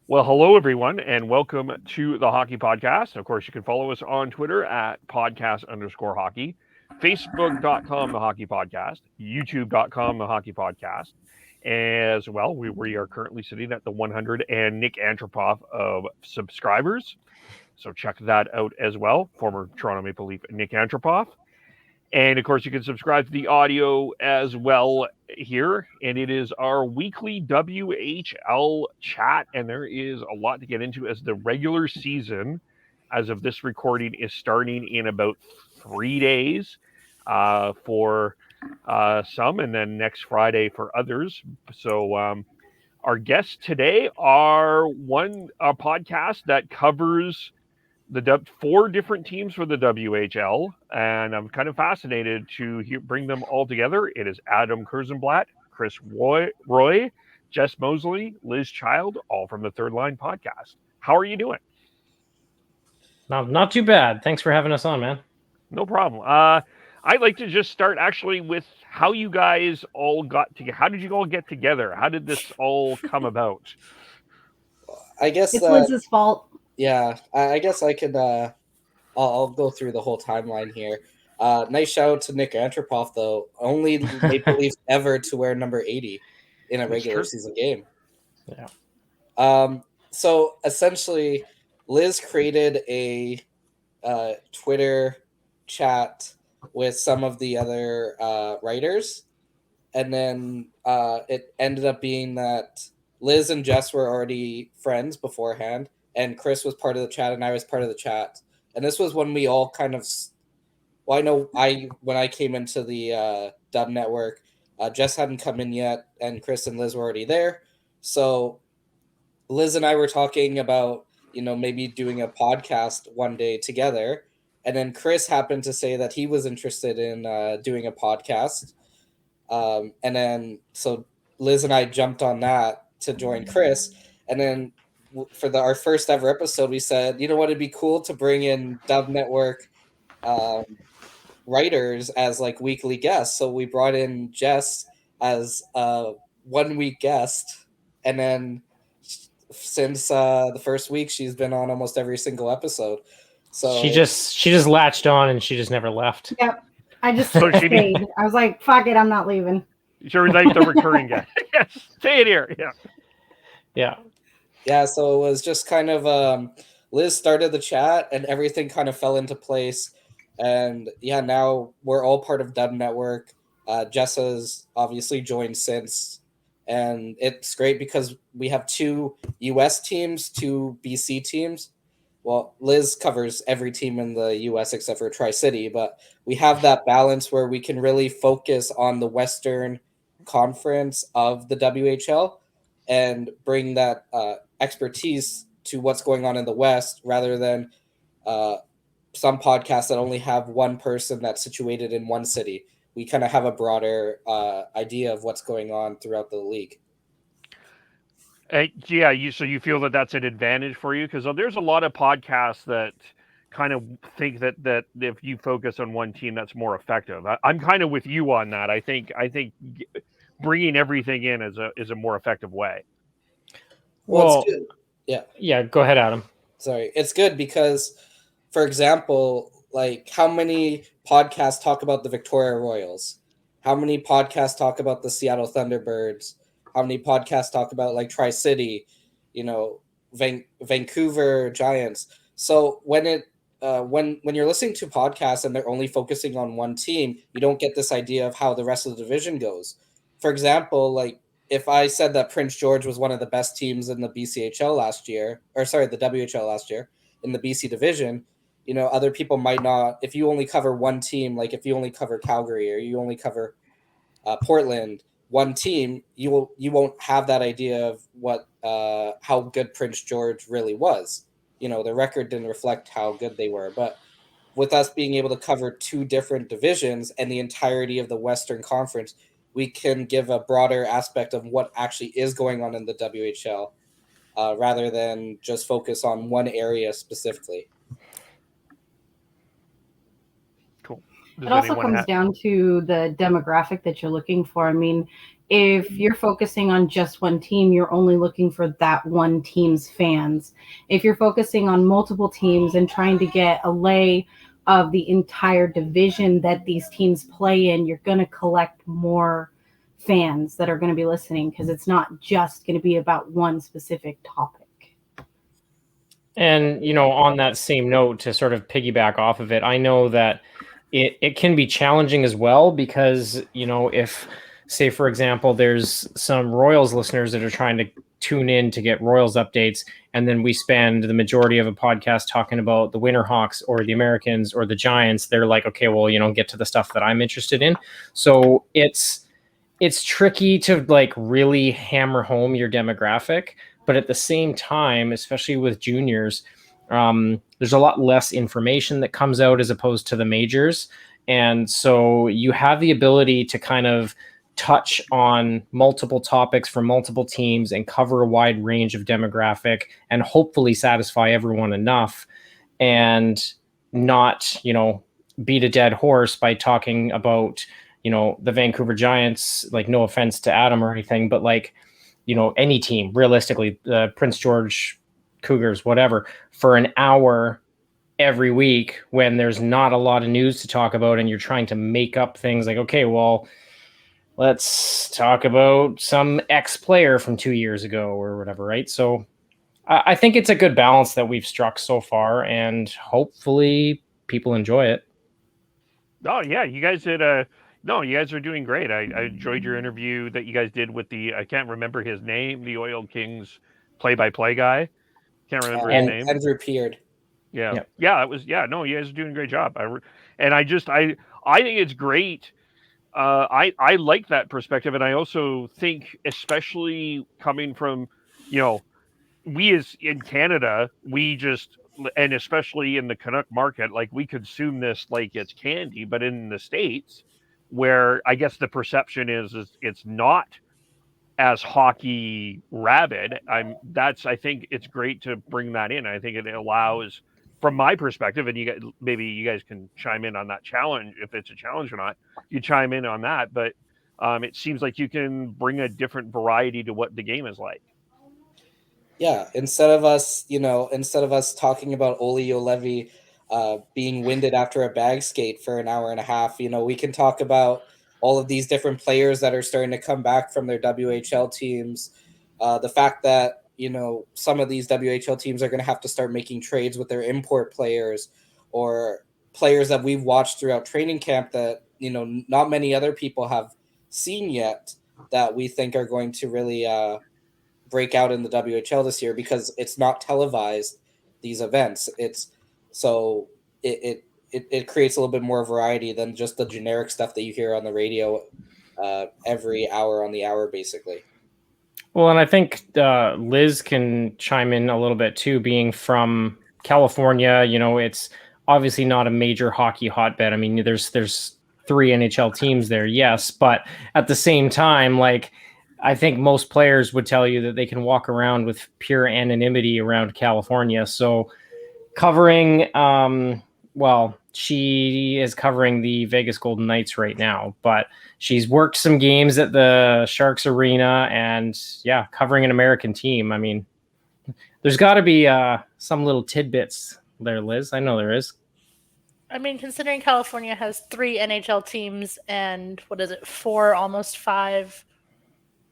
Well, hello everyone, and welcome to the Hockey Podcast. Of course, you can follow us on Twitter at podcast_hockey, Facebook.com, the Hockey Podcast, YouTube.com, the Hockey Podcast. As well, we are currently sitting at the 100 and Nick Antropov of subscribers. So check that out as well. Former Toronto Maple Leaf Nick Antropov. And of course, you can subscribe to the audio as well here. And it is our weekly WHL chat. And there is a lot to get into as the regular season, as of this recording, is starting in about 3 days for some, and then next Friday for others. So, our guests today are a podcast that covers the four different teams for the WHL, and I'm kind of fascinated to bring them all together. It is Adam Kurzenblatt, Chris Roy, Jess Mosley, Lizz Child, all from the Third Line Podcast. How are you doing? Not too bad. Thanks for having us on, man. No problem. I'd like to just start actually with how you guys all got together. How did you all get together? How did this all come about? I guess it's Lizz's fault. Yeah, I guess I could. I'll go through the whole timeline here. Nice shout out to Nick Antropov, though. Only Maple Leafs ever to wear number 80 in a regular season game. Yeah. So essentially, Lizz created a Twitter chat with some of the other writers, and then it ended up being that Lizz and Jess were already friends beforehand, and Chris was part of the chat, and I was part of the chat. And this was when we all kind of, well, when I came into the Dub Network, Jess hadn't come in yet, and Chris and Lizz were already there. So Lizz and I were talking about, maybe doing a podcast one day together. And then Chris happened to say that he was interested in doing a podcast. And then so Lizz and I jumped on that to join Chris. And then for our first ever episode, we said, you know what, it'd be cool to bring in Dub Network writers as like weekly guests. So we brought in Jess as a 1 week guest, and then since the first week, she's been on almost every single episode. So she just latched on and she just never left. Yep. I just stayed. I was like, fuck it, I'm not leaving. Sure, like the recurring guest. Yes, stay it here. Yeah, so it was just kind of Lizz started the chat and everything kind of fell into place. And yeah, now we're all part of Dub Network. Jess has obviously joined since. And it's great because we have 2 U.S. teams, 2 BC teams. Well, Lizz covers every team in the U.S. except for Tri-City, but we have that balance where we can really focus on the Western Conference of the WHL and bring that expertise to what's going on in the West rather than some podcasts that only have one person that's situated in one city. We kind of have a broader idea of what's going on throughout the league. So you feel that that's an advantage for you? Because there's a lot of podcasts that kind of think that if you focus on one team, that's more effective. I'm kind of with you on that. I think bringing everything in is a more effective way. Well, it's good. Yeah. Go ahead, Adam. Sorry, it's good because, for example, like how many podcasts talk about the Victoria Royals? How many podcasts talk about the Seattle Thunderbirds? How many podcasts talk about like Tri-City, Vancouver Giants? So when you're listening to podcasts and they're only focusing on one team, you don't get this idea of how the rest of the division goes. For example, like if I said that Prince George was one of the best teams in the BCHL last year, the WHL last year in the BC division, other people might not. If you only cover one team, like if you only cover Calgary or you only cover Portland, one team, you won't have that idea of what how good Prince George really was. The record didn't reflect how good they were, but with us being able to cover 2 different divisions and the entirety of the Western Conference, we can give a broader aspect of what actually is going on in the WHL rather than just focus on one area specifically. Cool. It also comes down to the demographic that you're looking for. I mean, if you're focusing on just one team, you're only looking for that one team's fans. If you're focusing on multiple teams and trying to get a lay of the entire division that these teams play in, you're going to collect more fans that are going to be listening, because it's not just going to be about one specific topic. And, on that same note, to sort of piggyback off of it, I know that it can be challenging as well, because, if, say, for example, there's some Royals listeners that are trying to tune in to get Royals updates, and then we spend the majority of a podcast talking about the Winterhawks or the Americans or the Giants, they're like, okay, well, get to the stuff that I'm interested in. So it's tricky to like really hammer home your demographic, but at the same time, especially with juniors, there's a lot less information that comes out as opposed to the majors. And so you have the ability to kind of touch on multiple topics for multiple teams and cover a wide range of demographic and hopefully satisfy everyone enough, and not, beat a dead horse by talking about, the Vancouver Giants, like, no offense to Adam or anything, but like, any team realistically, Prince George Cougars, whatever, for an hour every week when there's not a lot of news to talk about, and you're trying to make up things like, okay, well, let's talk about some ex-player from 2 years ago or whatever, right? So I think it's a good balance that we've struck so far, and hopefully people enjoy it. Oh, yeah, you guys did you guys are doing great. I enjoyed your interview that you guys did with I can't remember his name, the Oil Kings play-by-play guy. Can't remember his name. Andrew Peard. Yeah. Yep. Yeah, it was, no, you guys are doing a great job. I think it's great. I like that perspective, and I also think, especially coming from, we as in Canada, and especially in the Canuck market, like, we consume this like it's candy, but in the States, where I guess the perception is it's not as hockey rabid. I think it's great to bring that in. I think it allows, from my perspective, and maybe you guys can chime in on that challenge, if it's a challenge or not. You chime in on that, but it seems like you can bring a different variety to what the game is like. Yeah, instead of us talking about Olli Juolevi being winded after a bag skate for an hour and a half, we can talk about all of these different players that are starting to come back from their WHL teams. The fact that, some of these WHL teams are going to have to start making trades with their import players, or players that we've watched throughout training camp that, not many other people have seen yet, that we think are going to really break out in the WHL this year, because it's not televised, these events. It creates a little bit more variety than just the generic stuff that you hear on the radio every hour on the hour, basically. Well, and I think Lizz can chime in a little bit too, being from California. It's obviously not a major hockey hotbed. I mean, there's 3 NHL teams there, yes, but at the same time, like, I think most players would tell you that they can walk around with pure anonymity around California. So covering, she is covering the Vegas Golden Knights right now, but she's worked some games at the Sharks Arena, and covering an American team. I mean, there's got to be some little tidbits there, Liz. I know there is. I mean, considering California has 3 NHL teams and 4, almost 5,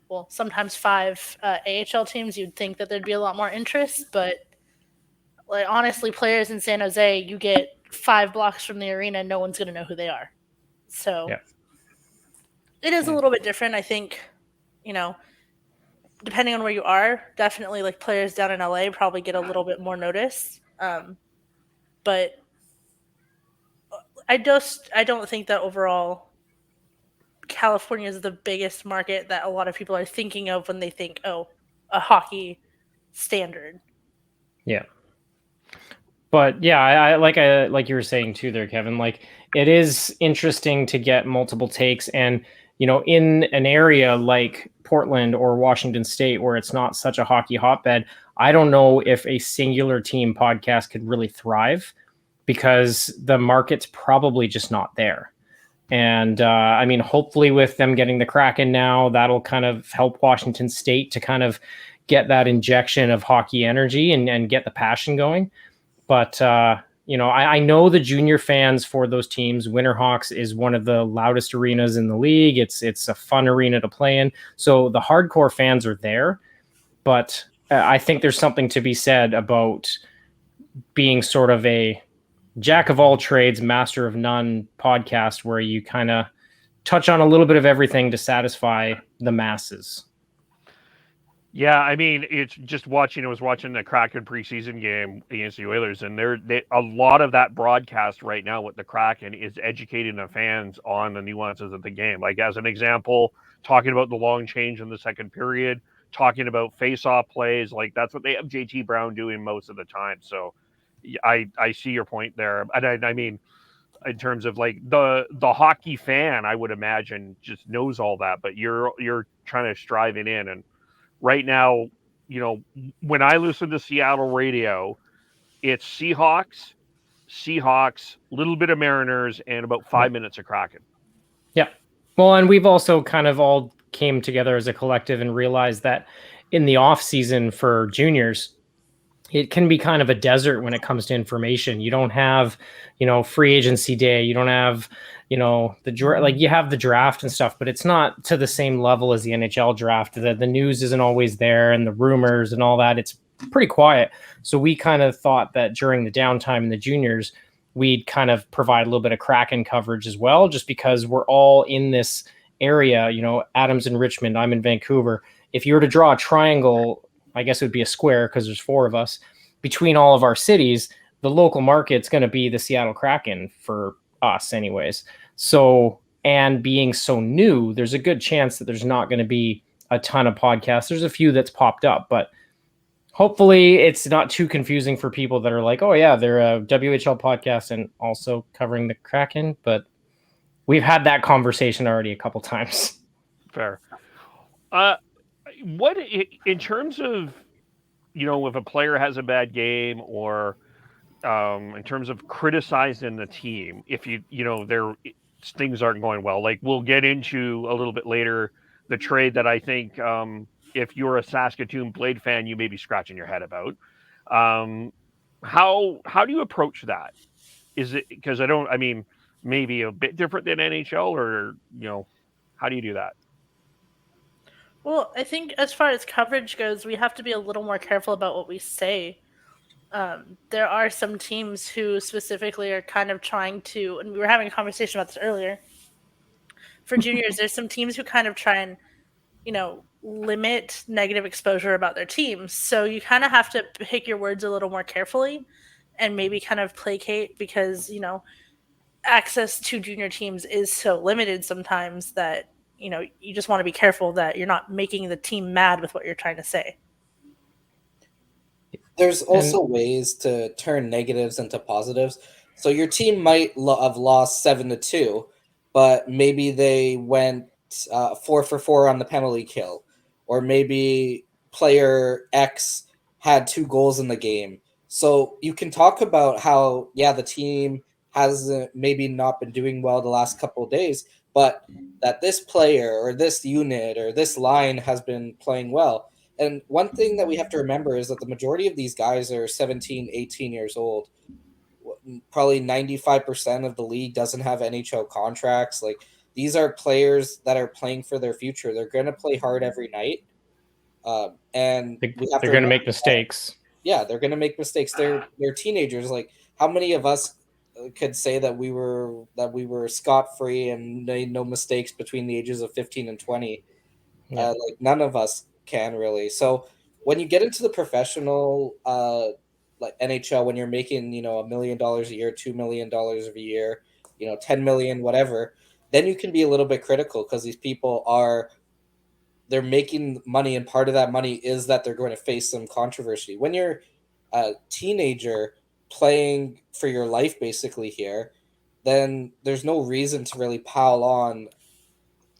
well, sometimes 5 AHL teams, you'd think that there'd be a lot more interest. But like, honestly, players in San Jose, you get 5 blocks from the arena, no one's going to know who they are. So It is a little bit different. I think, depending on where you are, definitely like players down in LA probably get a little bit more notice. But I don't think that overall California is the biggest market that a lot of people are thinking of when they think, a hockey standard. Yeah. But I like you were saying too there, Kevin, like, it is interesting to get multiple takes, and, in an area like Portland or Washington State, where it's not such a hockey hotbed, I don't know if a singular team podcast could really thrive, because the market's probably just not there. And I mean, hopefully with them getting the Kraken now, that'll kind of help Washington State to kind of get that injection of hockey energy and get the passion going. But, I know the junior fans for those teams. Winterhawks is one of the loudest arenas in the league. It's a fun arena to play in. So the hardcore fans are there. But I think there's something to be said about being sort of a jack of all trades, master of none podcast where you kind of touch on a little bit of everything to satisfy the masses. Yeah, I mean, it's just I was watching the Kraken preseason game against the Oilers, and a lot of that broadcast right now with the Kraken is educating the fans on the nuances of the game. Like, as an example, talking about the long change in the second period, talking about face-off plays, like that's what they have JT Brown doing most of the time. So I see your point there. And I mean, in terms of like the hockey fan, I would imagine just knows all that, but you're trying to strive it in. And right now, when I listen to Seattle radio, it's Seahawks, little bit of Mariners, and about 5 minutes of Kraken. Yeah. Well, and we've also kind of all came together as a collective and realized that in the off season for juniors, it can be kind of a desert when it comes to information. You don't have, free agency day. You don't have, you have the draft and stuff, but it's not to the same level as the NHL draft. The news isn't always there, and the rumors and all that. It's pretty quiet. So we kind of thought that during the downtime in the juniors, we'd kind of provide a little bit of Kraken coverage as well, just because we're all in this area. Adam's in Richmond, I'm in Vancouver. If you were to draw a triangle, I guess it would be a square because there's 4 of us between all of our cities, the local market's going to be the Seattle Kraken for us anyways. So, and being so new, there's a good chance that there's not going to be a ton of podcasts. There's a few that's popped up, but hopefully it's not too confusing for people that are like, oh yeah, they're a WHL podcast and also covering the Kraken. But we've had that conversation already a couple times. Fair. What in terms of if a player has a bad game or in terms of criticizing the team, if their things aren't going well, like we'll get into a little bit later the trade that I think if you're a Saskatoon Blade fan, you may be scratching your head about. How do you approach that? Is it because maybe a bit different than NHL, or how do you do that? Well, I think as far as coverage goes, we have to be a little more careful about what we say. There are some teams who specifically are kind of trying to, and we were having a conversation about this earlier. For juniors, there's some teams who kind of try and, limit negative exposure about their teams. So you kind of have to pick your words a little more carefully and maybe kind of placate because, access to junior teams is so limited sometimes that, you just want to be careful that you're not making the team mad with what you're trying to say. There's also ways to turn negatives into positives. So your team might have lost 7-2, but maybe they went 4 for 4 on the penalty kill, or maybe player X had 2 goals in the game. So you can talk about how, the team has maybe not been doing well the last couple of days, but that this player or this unit or this line has been playing well. And one thing that we have to remember is that the majority of these guys are 17, 18 years old. Probably 95% of the league doesn't have NHL contracts. Like, these are players that are playing for their future. They're going to play hard every night. And they're going to make mistakes. They're going to make mistakes. They're teenagers. Like, how many of us could say that we were scot-free and made no mistakes between the ages of 15 and 20? Yeah. Like, none of us can really. So when you get into the professional like NHL, when you're making $1 million a year, $2 million a year, 10 million, whatever, then you can be a little bit critical because these people they're making money, and part of that money is that they're going to face some controversy. When you're a teenager playing for your life basically here, then there's no reason to really pile on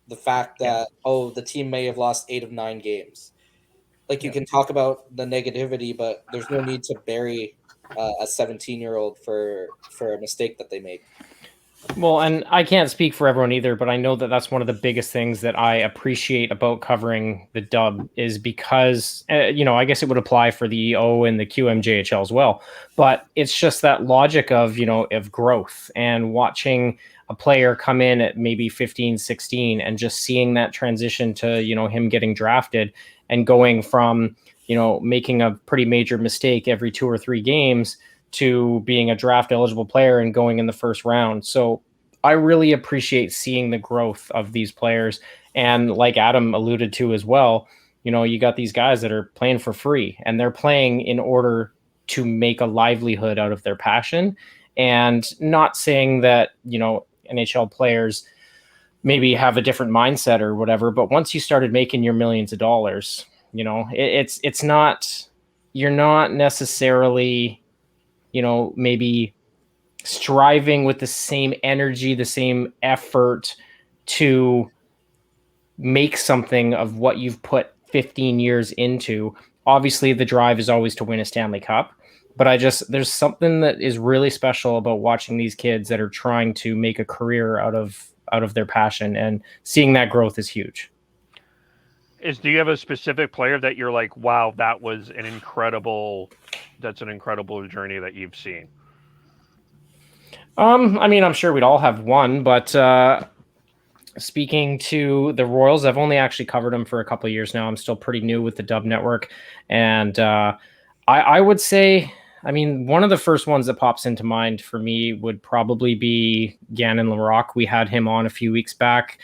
the fact that the team may have lost 8 of 9 games. Like, you can talk about the negativity, but there's no need to bury a 17-year-old for a mistake that they make. Well, and I can't speak for everyone either, but I know that that's one of the biggest things that I appreciate about covering the dub is because, I guess it would apply for the EO and the QMJHL as well. But it's just that logic of, of growth and watching a player come in at maybe 15, 16 and just seeing that transition to, him getting drafted and going from, making a pretty major mistake every 2 or 3 games to being a draft eligible player and going in the first round. So I really appreciate seeing the growth of these players. And like Adam alluded to as well, you got these guys that are playing for free and they're playing in order to make a livelihood out of their passion. And not saying that, NHL players maybe have a different mindset or whatever, but once you started making your millions of dollars, it's not, you're not necessarily, maybe striving with the same energy, the same effort to make something of what you've put 15 years into. Obviously, the drive is always to win a Stanley Cup, but there's something that is really special about watching these kids that are trying to make a career out of their passion, and seeing that growth is huge. Do you have a specific player that you're like, wow, that's an incredible journey that you've seen? I'm sure we'd all have one, but speaking to the Royals, I've only actually covered them for a couple of years now. I'm still pretty new with the Dub Network, and I would say, one of the first ones that pops into mind for me would probably be Gannon Larocque. We had him on a few weeks back.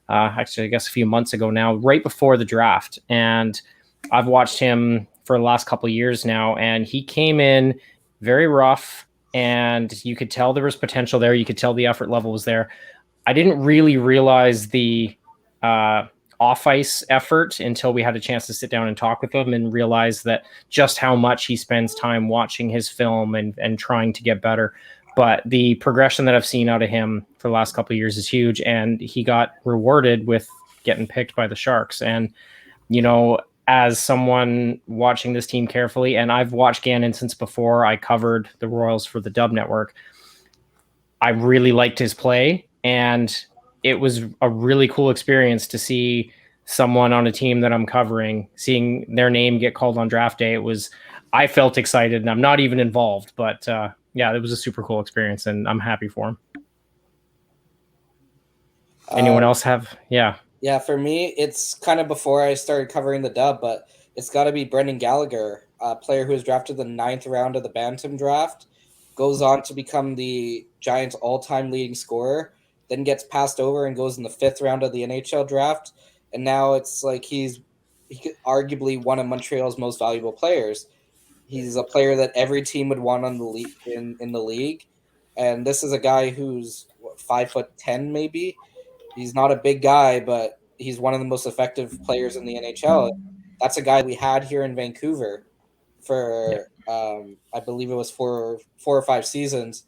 Actually, I guess a few months ago now, right before the draft. And I've watched him for the last couple of years now, and he came in very rough, and you could tell there was potential there. You could tell the effort level was there. I didn't really realize the off-ice effort until we had a chance to sit down and talk with him, and realize that just how much he spends time watching his film and trying to get better. But the progression that I've seen out of him for the last couple of years is huge, and he got rewarded with getting picked by the Sharks. And, as someone watching this team carefully, and I've watched Gannon since before I covered the Royals for the Dub Network, I really liked his play, and it was a really cool experience to see someone on a team that I'm covering, seeing their name get called on draft day. I felt excited, and I'm not even involved, but yeah, it was a super cool experience, and I'm happy for him. Anyone else have? Yeah. Yeah, for me, it's kind of before I started covering the Dub, but it's got to be Brendan Gallagher, a player who was drafted the 9th round of the Bantam draft, goes on to become the Giants' all-time leading scorer, then gets passed over and goes in the 5th round of the NHL draft, and now it's like he could arguably one of Montreal's most valuable players. He's a player that every team would want on the league in the league, and this is a guy who's 5'10" maybe. He's not a big guy, but he's one of the most effective players in the NHL. That's a guy we had here in Vancouver for I believe it was 4 or 5 seasons.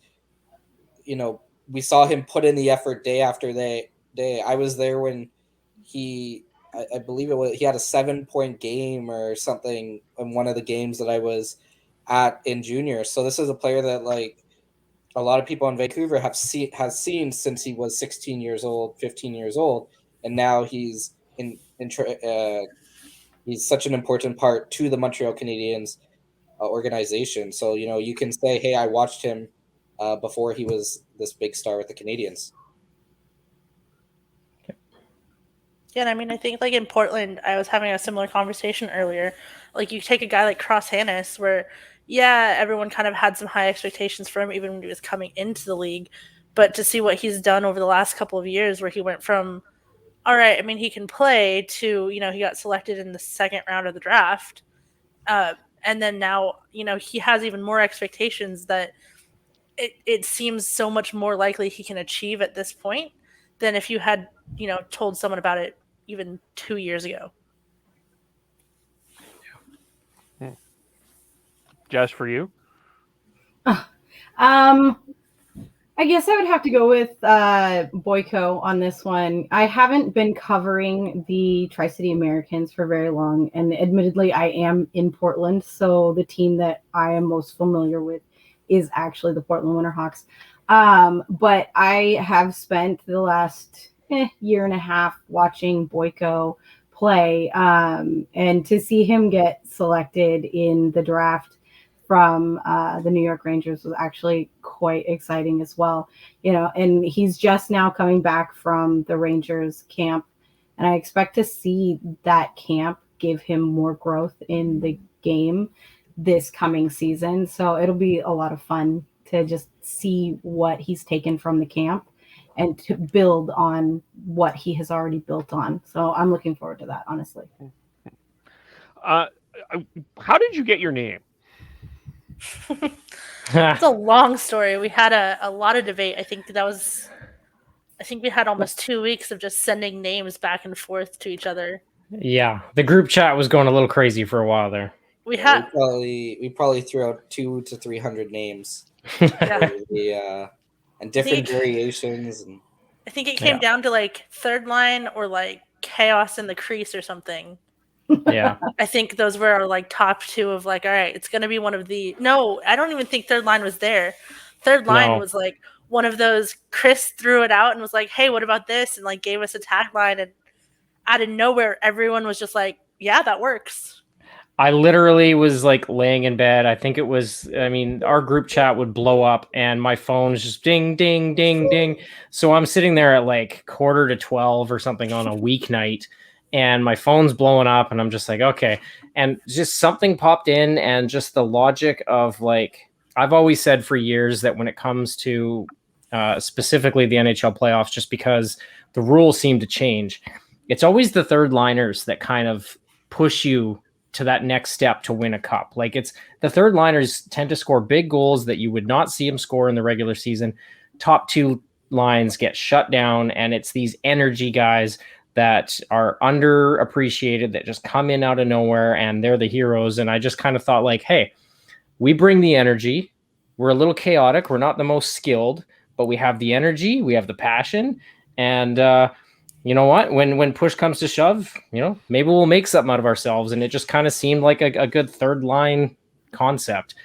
We saw him put in the effort day after day. I was there when I believe he had a 7-point game or something in one of the games that I was at in junior. So this is a player that a lot of people in Vancouver has seen since he was 16 years old, 15 years old, and now he's he's such an important part to the Montreal Canadiens organization. So you can say, hey, I watched him before he was this big star with the Canadiens. Yeah, and I think in Portland, I was having a similar conversation earlier. You take a guy like Cross Hannes, where everyone kind of had some high expectations for him even when he was coming into the league, but to see what he's done over the last couple of years, where he went from, all right, he can play, to he got selected in the 2nd round of the draft, and then now he has even more expectations that it seems so much more likely he can achieve at this point than if you had told someone about it even 2 years ago. Jess, for you? I guess I would have to go with Boyko on this one. I haven't been covering the Tri-City Americans for very long, and admittedly, I am in Portland, so the team that I am most familiar with is actually the Portland Winterhawks. But I have spent the last year and a half watching Boyko play, and to see him get selected in the draft from the New York Rangers was actually quite exciting as well. And he's just now coming back from the Rangers camp, and I expect to see that camp give him more growth in the game this coming season. So it'll be a lot of fun to just see what he's taken from the camp and to build on what he has already built on. So I'm looking forward to that, honestly. How did you get your name? It's a long story. We had a lot of debate. I think we had almost 2 weeks of just sending names back and forth to each other. Yeah, the group chat was going a little crazy for a while there. We probably threw out 200 to 300 names. Yeah. And different variations. And I think it came down to like third line or like chaos in the crease or something. Yeah. I think those were our like top two of like, all right, it's going to be one of the. No, I don't even think third line was there. Third line was like one of those. Chris threw it out and was like, hey, what about this? And like gave us a tagline, and out of nowhere, everyone was just like, yeah, that works. I literally was like laying in bed. I think it was, our group chat would blow up and my phone was just ding, ding, ding, ding. So I'm sitting there at like 11:45 or something on a weeknight and my phone's blowing up and I'm just like, okay. And just something popped in and just the logic of like, I've always said for years that when it comes to specifically the NHL playoffs, just because the rules seem to change, it's always the third liners that kind of push you to that next step to win a cup. Like it's the third liners tend to score big goals that you would not see them score in the regular season. Top two lines get shut down and it's these energy guys that are underappreciated that just come in out of nowhere and they're the heroes. And I just kind of thought like, hey, we bring the energy. We're a little chaotic. We're not the most skilled, but we have the energy. We have the passion. And, you know what? When push comes to shove, maybe we'll make something out of ourselves. And it just kind of seemed like a good third line concept.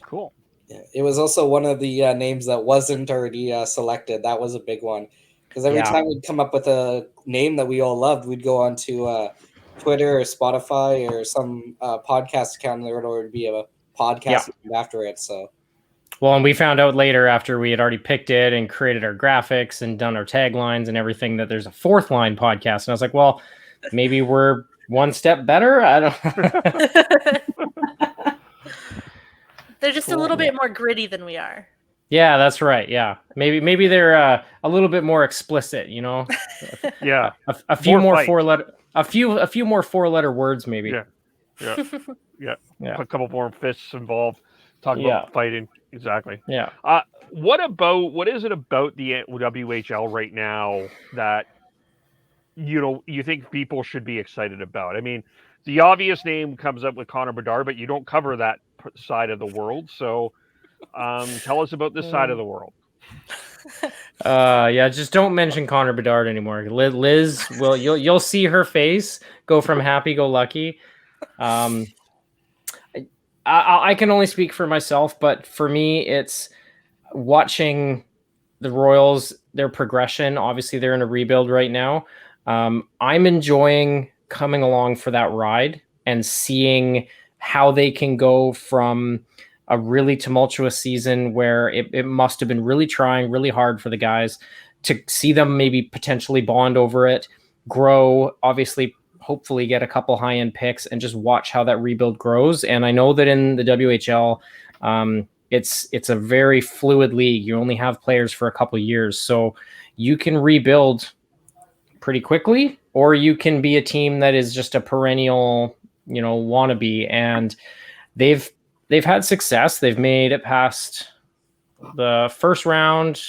Cool. Yeah, it was also one of the names that wasn't already selected. That was a big one. Because every time we'd come up with a name that we all loved, we'd go onto Twitter or Spotify or some podcast account, and there would already be a podcast after it. So. Well, and we found out later after we had already picked it and created our graphics and done our taglines and everything that there's a 4th-Line podcast. And I was like, well, maybe we're one step better. I don't. They're just a little bit more gritty than we are. Yeah, that's right. Yeah, maybe they're a little bit more explicit. Yeah, a few more 4-letter, a few more 4-letter words, maybe. Yeah. A couple more fists involved. Talk about fighting. Exactly. Yeah. What is it about the WHL right now that you think people should be excited about? I mean, the obvious name comes up with Connor Bedard, but you don't cover that side of the world. So, tell us about this side of the world. Just don't mention Connor Bedard anymore. Lizz, well, you'll see her face go from happy-go-lucky. I can only speak for myself, but for me, it's watching the Royals, their progression. Obviously, they're in a rebuild right now. I'm enjoying coming along for that ride and seeing how they can go from a really tumultuous season where it must have been really trying really hard for the guys to see them maybe potentially bond over it, grow, obviously hopefully get a couple high-end picks and just watch how that rebuild grows. And I know that in the WHL, it's a very fluid league. You only have players for a couple years, so you can rebuild pretty quickly, or you can be a team that is just a perennial, wannabe. And they've had success. They've made it past the first round,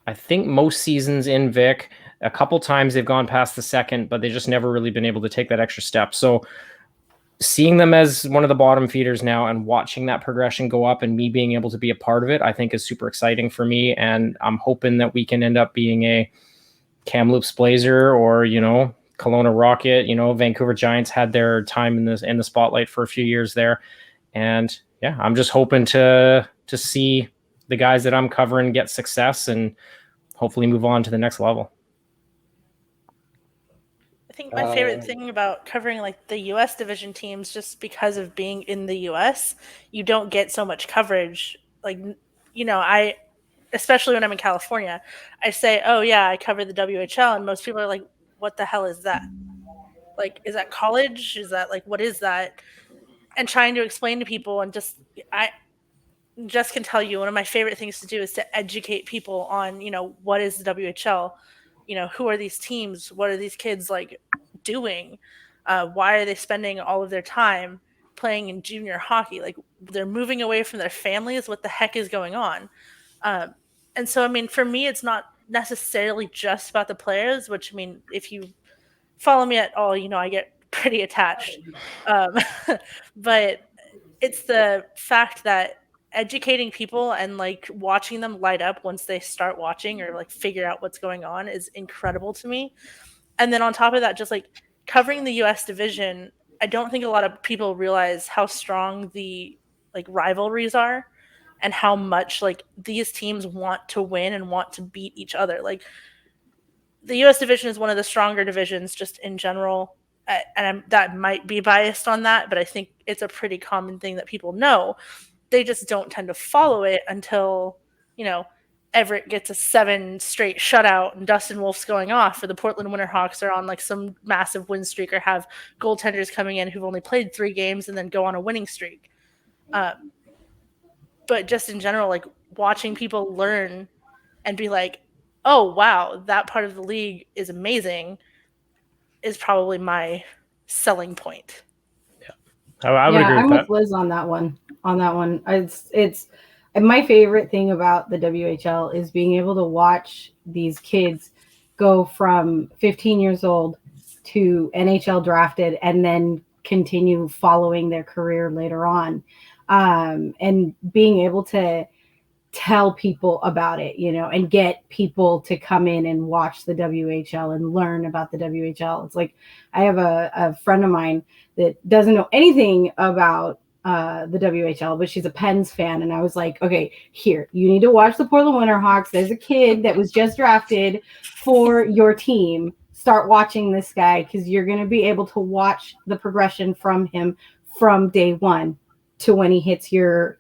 I think most seasons in Vic. A couple times they've gone past the second, but they've just never really been able to take that extra step. So seeing them as one of the bottom feeders now and watching that progression go up and me being able to be a part of it, I think is super exciting for me. And I'm hoping that we can end up being a Kamloops Blazer or, Kelowna Rocket. Vancouver Giants had their time in the spotlight for a few years there. And I'm just hoping to see the guys that I'm covering get success and hopefully move on to the next level. I think my favorite thing about covering like the US division teams, just because of being in the US, you don't get so much coverage. Like, you know, especially when I'm in California, I say, oh yeah, I cover the WHL, and most people are like, what the hell is that? Like, is that college? Is that like, what is that? And trying to explain to people, and I just can tell you, one of my favorite things to do is to educate people on, you know, what is the WHL? You know, who are these teams? What are these kids like doing? Why are they spending all of their time playing in junior hockey? Like, they're moving away from their families. What the heck is going on? And so, I mean, for me, it's not necessarily just about the players, which, I mean, if you follow me at all, you know, I get pretty attached. But it's the fact that educating people and like watching them light up once they start watching or like figure out what's going on is incredible to me. And then on top of that, just like covering the US division, I don't think a lot of people realize how strong the like rivalries are and how much like these teams want to win and want to beat each other. Like, the US division is one of the stronger divisions just in general. And that might be biased on that, but I think it's a pretty common thing that people know. They just don't tend to follow it until, you know, Everett gets a 7 straight shutout and Dustin Wolf's going off, or the Portland Winterhawks are on like some massive win streak, or have goaltenders coming in who've only played 3 games and then go on a winning streak. But just in general, like watching people learn and be like, oh, wow, that part of the league is amazing, is probably my selling point. I would agree I'm with that. with Lizz on that one. It's my favorite thing about the WHL is being able to watch these kids go from 15 years old to NHL drafted and then continue following their career later on, and being able to tell people about it, you know, and get people to come in and watch the WHL and learn about the WHL. It's like, I have a friend of mine that doesn't know anything about the WHL, but she's a Pens fan. And I was like, okay, here, you need to watch the Portland Winterhawks. There's a kid that was just drafted for your team. Start watching this guy, because you're going to be able to watch the progression from him from day one to when he hits your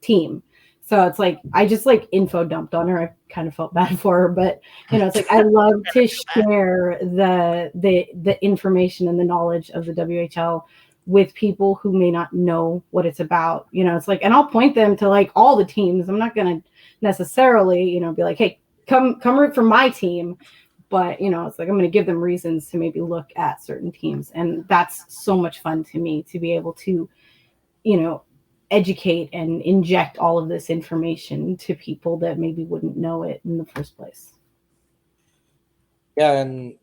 team. So it's like, I just like info dumped on her. I kind of felt bad for her, but you know, it's like, I love to share the information and the knowledge of the WHL with people who may not know what it's about. You know, it's like, and I'll point them to like all the teams. I'm not going to necessarily, you know, be like, hey, come root for my team. But, you know, it's like, I'm going to give them reasons to maybe look at certain teams. And that's so much fun to me, to be able to, you know, educate and inject all of this information to people that maybe wouldn't know it in the first place. Yeah, and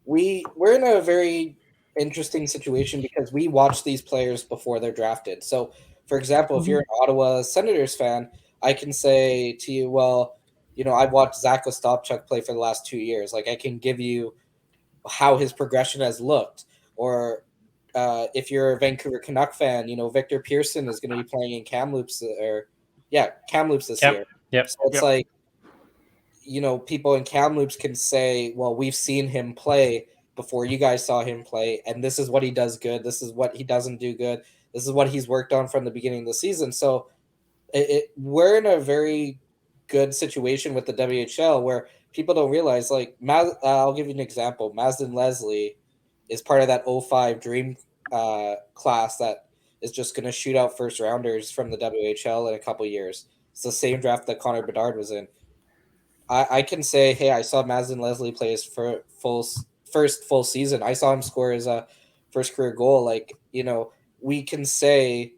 we're in a very interesting situation because we watch these players before they're drafted. So, for example, if you're an Ottawa Senators fan, I can say to you, well, you know, I've watched Zach Ostapchuk play for the last 2 years. Like, I can give you how his progression has looked. Or if you're a Vancouver Canuck fan, you know, Victor Pearson is going to be playing in Kamloops this year. Yep. So it's like, you know, people in Kamloops can say, well, we've seen him play before you guys saw him play, and this is what he does good. This is what he doesn't do good. This is what he's worked on from the beginning of the season. So we're in a very good situation with the WHL where people don't realize, like, I'll give you an example. Mazden Leslie is part of that 05 dream class that is just going to shoot out first rounders from the WHL in a couple years. It's the same draft that Connor Bedard was in. I can say, hey, I saw Mazden Leslie play his first full season. I saw him score his first career goal. Like, you know, we can say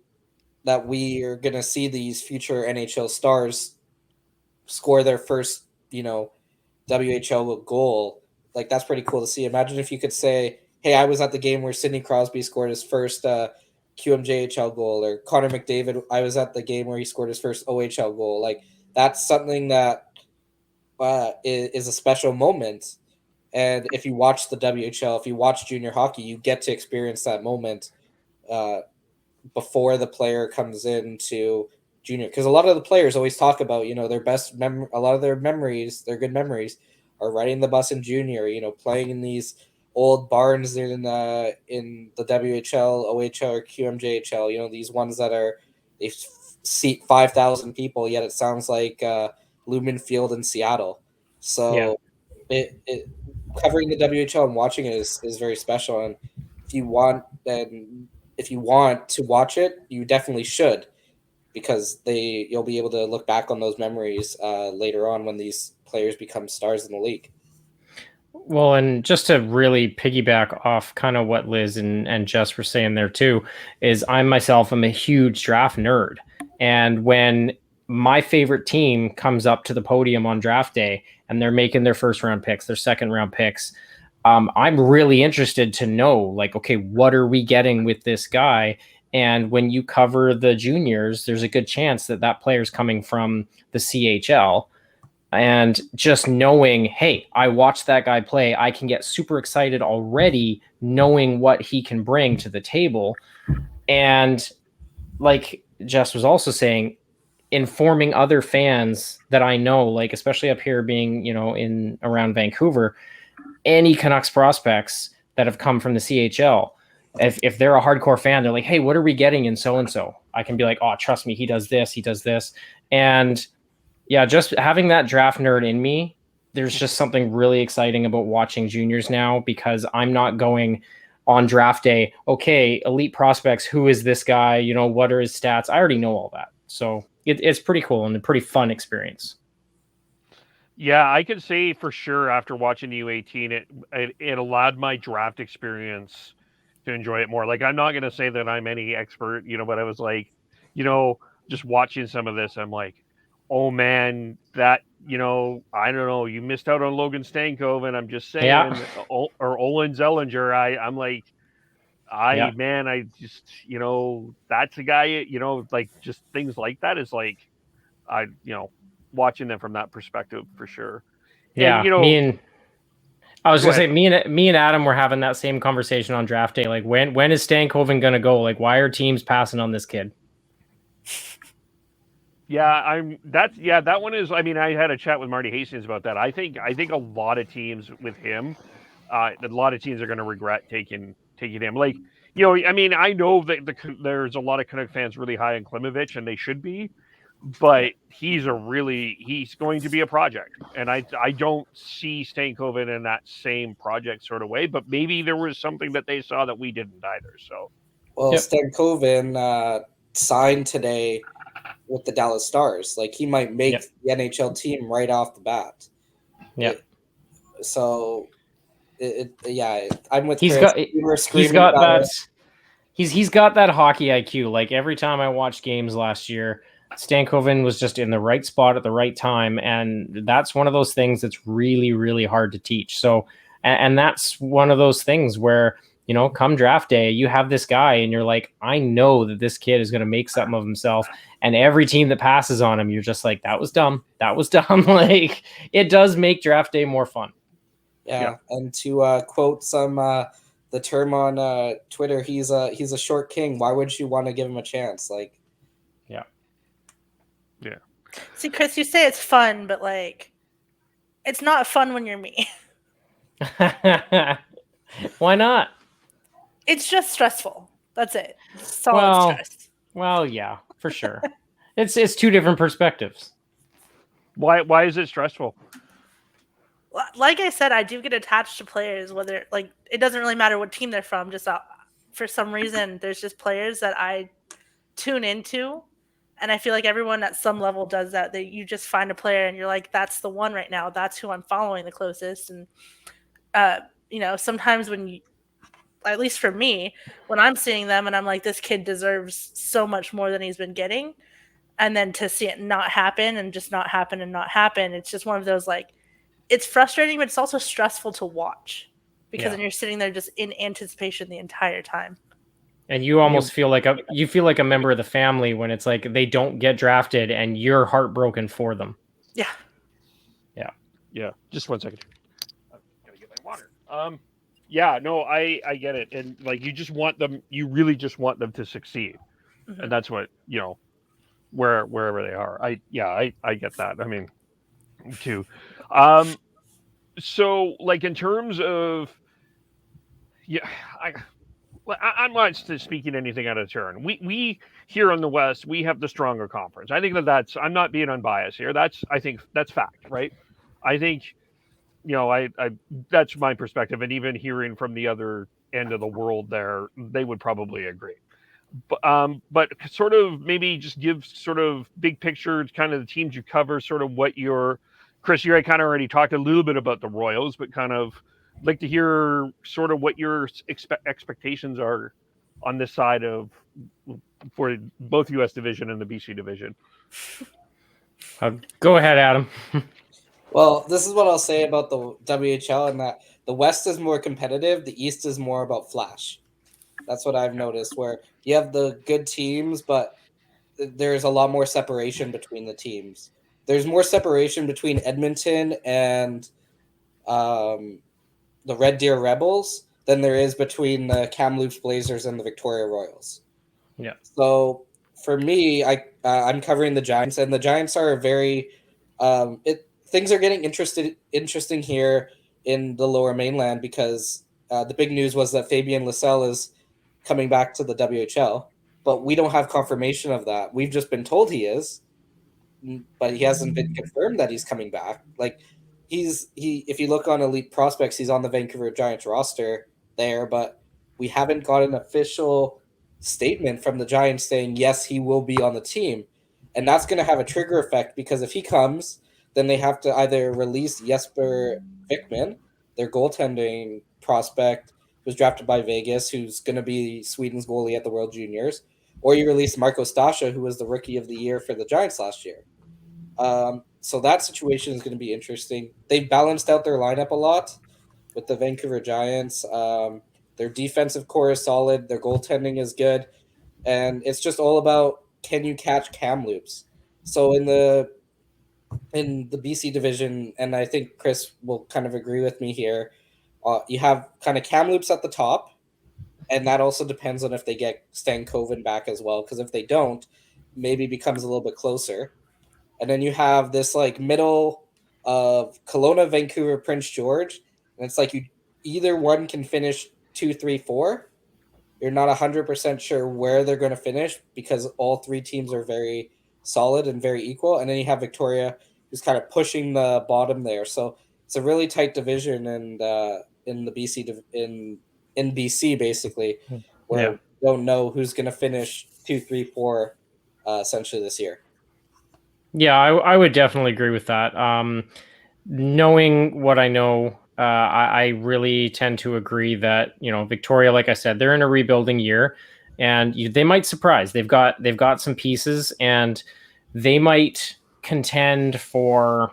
that we are going to see these future NHL stars score their first, you know, WHL goal. Like, that's pretty cool to see. Imagine if you could say, hey, I was at the game where Sidney Crosby scored his first QMJHL goal, or Connor McDavid, I was at the game where he scored his first OHL goal. Like, that's something that is a special moment. And if you watch the WHL, if you watch junior hockey, you get to experience that moment before the player comes into junior, because a lot of the players always talk about, you know, their best a lot of their memories, their good memories, are riding the bus in junior. You know, playing in these old barns in the WHL, OHL, or QMJHL. You know, these ones that they seat 5,000 people, yet it sounds like Lumen Field in Seattle. So it covering the WHL and watching it is very special. And if you want to watch it, you definitely should, because you'll be able to look back on those memories later on when these players become stars in the league. Well, and just to really piggyback off kind of what Lizz and Jess were saying there too, is I myself am a huge draft nerd. And when my favorite team comes up to the podium on draft day and they're making their first round picks, their second round picks, I'm really interested to know, like, okay, what are we getting with this guy? And when you cover the juniors, there's a good chance that that player's coming from the CHL. And just knowing, hey, I watched that guy play, I can get super excited already knowing what he can bring to the table. And like Jess was also saying, informing other fans that I know, like especially up here being, you know, in around Vancouver, any Canucks prospects that have come from the CHL, if they're a hardcore fan, they're like, hey, what are we getting in so-and-so? I can be like, oh, trust me, he does this. And yeah, just having that draft nerd in me, there's just something really exciting about watching juniors now, because I'm not going on draft day, okay, elite prospects, who is this guy? You know, what are his stats? I already know all that. So it's pretty cool and a pretty fun experience. Yeah, I could say for sure after watching the U18, it allowed my draft experience to enjoy it more. Like, I'm not going to say that I'm any expert, you know, but I was like, you know, just watching some of this, I'm like, oh man, that, you know, I don't know, you missed out on Logan Stankoven. I'm just saying, Yeah. or Olin Zellinger. I'm like, I just, you know, that's a guy, you know, like just things like that is like, you know, watching them from that perspective for sure. And, Yeah. you know, I was go gonna say ahead. me and Adam were having that same conversation on draft day. Like, when is Stankoven gonna go? Like, why are teams passing on this kid? Yeah, that one is, I mean, I had a chat with Marty Hastings about that. I think a lot of teams with him, a lot of teams are going to regret taking him. Like, you know, I mean, I know that there's a lot of Canuck fans really high on Klimovich, and they should be, but he's going to be a project, and I don't see Stankoven in that same project sort of way. But maybe there was something that they saw that we didn't either. So, Well, Yep. Stankoven signed today with the Dallas Stars. Like, he might make the NHL team right off the bat. Yeah. I'm with He's Chris. got We were he's screaming got about that he's got that hockey IQ. Like, every time I watched games last year, Stankoven was just in the right spot at the right time, and that's one of those things that's really, really hard to teach. So, and that's one of those things where, you know, come draft day, you have this guy and you're like, I know that this kid is going to make something of himself. And every team that passes on him, you're just like, that was dumb. That was dumb. Like, it does make draft day more fun. Yeah. And to quote the term on Twitter, he's a short king. Why would you want to give him a chance? Like, yeah. See, Chris, you say it's fun, but like, it's not fun when you're me. Why not? It's just stressful. That's it. Solid stress. Well, yeah, for sure. It's two different perspectives. Why is it stressful? Like I said, I do get attached to players, whether, like, it doesn't really matter what team they're from. Just for some reason, there's just players that I tune into, and I feel like everyone at some level does that. That you just find a player and you're like, that's the one right now. That's who I'm following the closest. And you know, sometimes at least for me, when I'm seeing them and I'm like, this kid deserves so much more than he's been getting, and then to see it not happen and just not happen and not happen, it's just one of those, like, it's frustrating, but it's also stressful to watch, because then you're sitting there just in anticipation the entire time. And you almost feel like a member of the family when it's like they don't get drafted and you're heartbroken for them. Yeah. Yeah. Just 1 second. I gotta get my water. Yeah, no, I get it. And like, you really just want them to succeed. Mm-hmm. And that's what, you know, wherever they are. I get that. I mean, too. So like in terms of I'm not speaking anything out of turn. We here in the West, we have the stronger conference. I think that's. I'm not being unbiased here. I think that's fact, right? I think I that's my perspective, and even hearing from the other end of the world, there they would probably agree. But sort of maybe just give sort of big picture, kind of the teams you cover, sort of what your Chris, you kind of already talked a little bit about the Royals, but kind of like to hear sort of what your expectations are on this side of for both U.S. division and the BC division. Go ahead, Adam. Well, this is what I'll say about the WHL, and that the West is more competitive, the East is more about flash. That's what I've noticed, where you have the good teams, but there's a lot more separation between the teams. There's more separation between Edmonton and the Red Deer Rebels than there is between the Kamloops Blazers and the Victoria Royals. Yeah. So for me, I'm covering the Giants, and the Giants are very things are getting interesting here in the Lower Mainland, because the big news was that Fabian Lasell is coming back to the WHL, but we don't have confirmation of that. We've just been told he is, but he hasn't been confirmed that he's coming back. Like if you look on Elite Prospects, he's on the Vancouver Giants roster there, but we haven't got an official statement from the Giants saying yes, he will be on the team. And that's going to have a trigger effect, because if he comes, then they have to either release Jesper Wickman, their goaltending prospect, who's drafted by Vegas, who's going to be Sweden's goalie at the World Juniors, or you release Marco Stasha, who was the Rookie of the Year for the Giants last year. So that situation is going to be interesting. They've balanced out their lineup a lot with the Vancouver Giants. Their defensive core is solid. Their goaltending is good. And it's just all about, can you catch Kamloops? So in the BC division, and I think Chris will kind of agree with me here, you have kind of Kamloops at the top, and that also depends on if they get Stankoven back as well, because if they don't, maybe becomes a little bit closer. And then you have this like middle of Kelowna, Vancouver, Prince George, and it's like you either one can finish 2, 3, 4. You're not 100% sure where they're going to finish, because all three teams are very solid and very equal. And then you have Victoria, who's kind of pushing the bottom there. So it's a really tight division, and in the BC in BC basically, where we don't know who's going to finish 2, 3, 4 essentially this year. Yeah, I would definitely agree with that. Knowing what I know, I really tend to agree that, Victoria, like I said, they're in a rebuilding year, and they might surprise. They've got some pieces, and they might contend for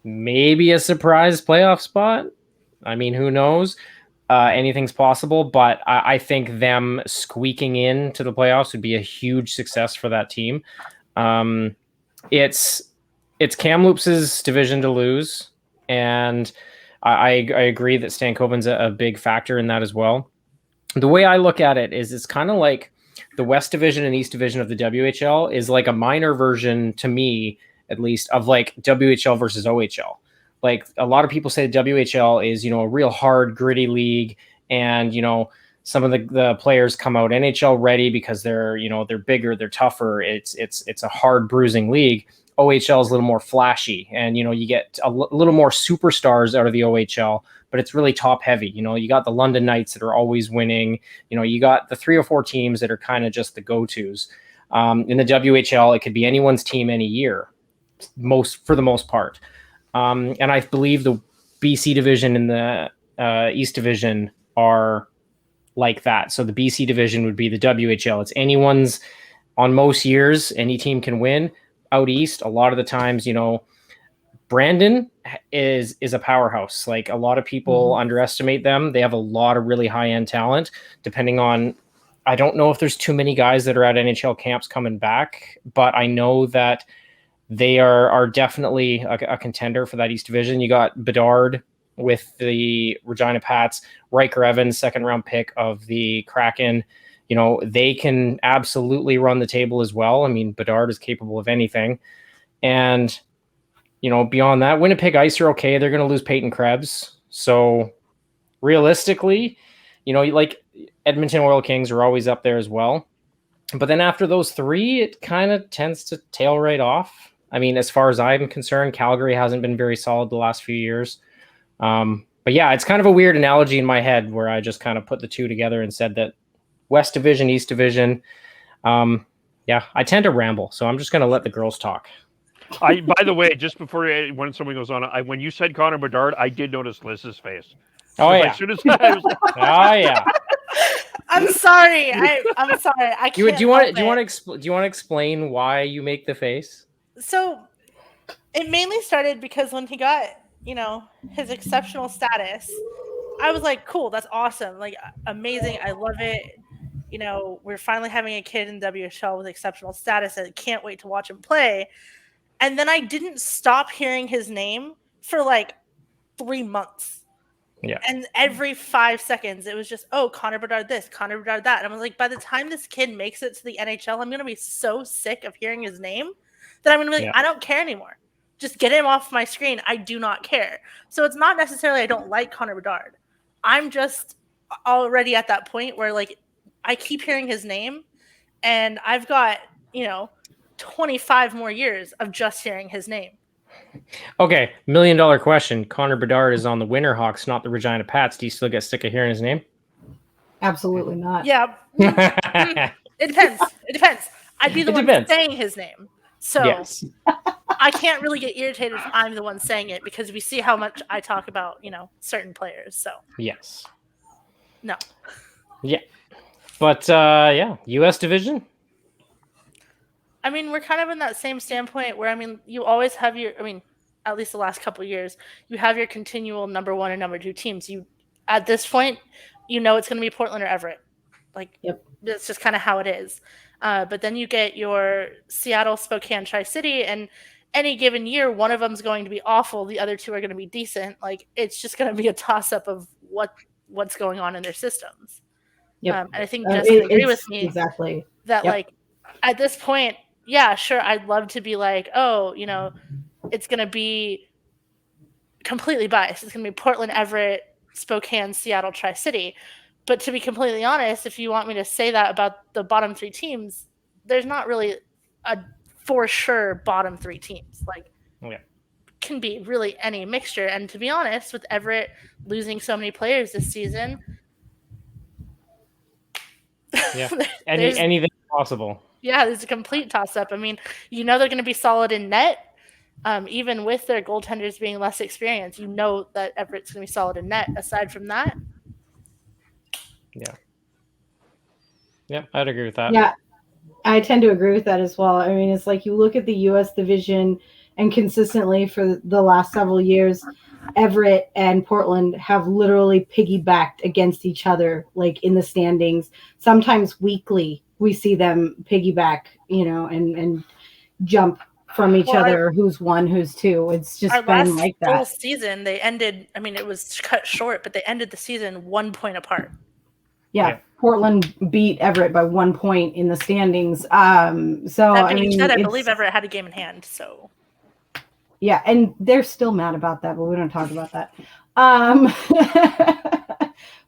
maybe a surprise playoff spot. I mean, who knows? Anything's possible, but I think them squeaking into the playoffs would be a huge success for that team. It's Kamloops' division to lose, and I agree that Stankoven's a big factor in that as well. The way I look at it is, it's kind of like the West Division and East Division of the WHL is like a minor version, to me at least, of like WHL versus OHL. Like, a lot of people say WHL is, a real hard, gritty league, and some of the players come out NHL ready because they're bigger, they're tougher. It's a hard, bruising league. OHL is a little more flashy, and you get a little more superstars out of the OHL, but it's really top heavy. You got the London Knights that are always winning. You got the 3 or 4 teams that are kind of just the go-tos. In the WHL, it could be anyone's team any year, for the most part. And I believe the BC division and the East division are like that. So the BC division would be the WHL. It's anyone's on most years. Any team can win. Out East, a lot of the times, Brandon is a powerhouse. Like, a lot of people underestimate them. They have a lot of really high-end talent, depending on, I don't know if there's too many guys that are at NHL camps coming back, but I know that they are definitely a contender for that East division. You got Bedard with the Regina Pats, Riker Evans, second-round pick of the Kraken. they can absolutely run the table as well. I mean, Bedard is capable of anything. And, beyond that, Winnipeg Ice are okay. They're going to lose Peyton Krebs. So realistically, like Edmonton Oil Kings are always up there as well. But then after those three, it kind of tends to tail right off. I mean, as far as I'm concerned, Calgary hasn't been very solid the last few years. But yeah, it's kind of a weird analogy in my head where I just kind of put the two together and said that West Division, East Division. Yeah, I tend to ramble, so I'm just going to let the girls talk. By the way, just before when someone goes on, when you said Connor Bedard, I did notice Lizz's face. Oh yeah. As soon as I was oh yeah. I'm sorry. I'm sorry. I can't. Do you want to explain why you make the face? So, it mainly started because when he got, his exceptional status, I was like, cool, that's awesome. Like, amazing. I love it. We're finally having a kid in WHL with exceptional status. I can't wait to watch him play. And then I didn't stop hearing his name for like 3 months. Yeah. And every 5 seconds, it was just, Connor Bedard this, Connor Bedard that. And I was like, by the time this kid makes it to the NHL, I'm going to be so sick of hearing his name that I'm going to be like, I don't care anymore. Just get him off my screen. I do not care. So it's not necessarily I don't like Connor Bedard. I'm just already at that point where, like, I keep hearing his name, and I've got, 25 more years of just hearing his name. Okay, $1 million question. Connor Bedard is on the Winterhawks, not the Regina Pats. Do you still get sick of hearing his name? Absolutely not. Yeah. It depends. I'd be the one saying his name. So yes. I can't really get irritated if I'm the one saying it, because we see how much I talk about, certain players. So yes. No. Yeah. But US division? I mean, we're kind of in that same standpoint where, you always have at least the last couple of years, you have your continual number one and number two teams. At this point, it's going to be Portland or Everett. Like, yep. That's just kind of how it is. But then you get your Seattle, Spokane, Tri-City, and any given year, one of them is going to be awful. The other two are going to be decent. Like, it's just going to be a toss-up of what's going on in their systems. Yep. And I think Jess can agree with me exactly that, like, at this point, yeah, sure, I'd love to be like, it's going to be completely biased. It's going to be Portland, Everett, Spokane, Seattle, Tri-City. But to be completely honest, if you want me to say that about the bottom three teams, there's not really a for sure bottom three teams. Like, can be really any mixture. And to be honest, with Everett losing so many players this season, anything possible. Yeah, there's a complete toss-up. I mean, they're going to be solid in net, even with their goaltenders being less experienced. That Everett's going to be solid in net. Aside from that, yeah, I'd agree with that. Yeah, I tend to agree with that as well. I mean, it's like you look at the U.S. division, and consistently for the last several years, Everett and Portland have literally piggybacked against each other, like in the standings. Sometimes weekly, we see them piggyback, and jump from each other. Who's one, who's two. It's just been like that. Full season, they ended. I mean, it was cut short, but they ended the season 1 point apart. Yeah. Portland beat Everett by 1 point in the standings. So that being said, I believe Everett had a game in hand. So. Yeah, and they're still mad about that, but we don't talk about that.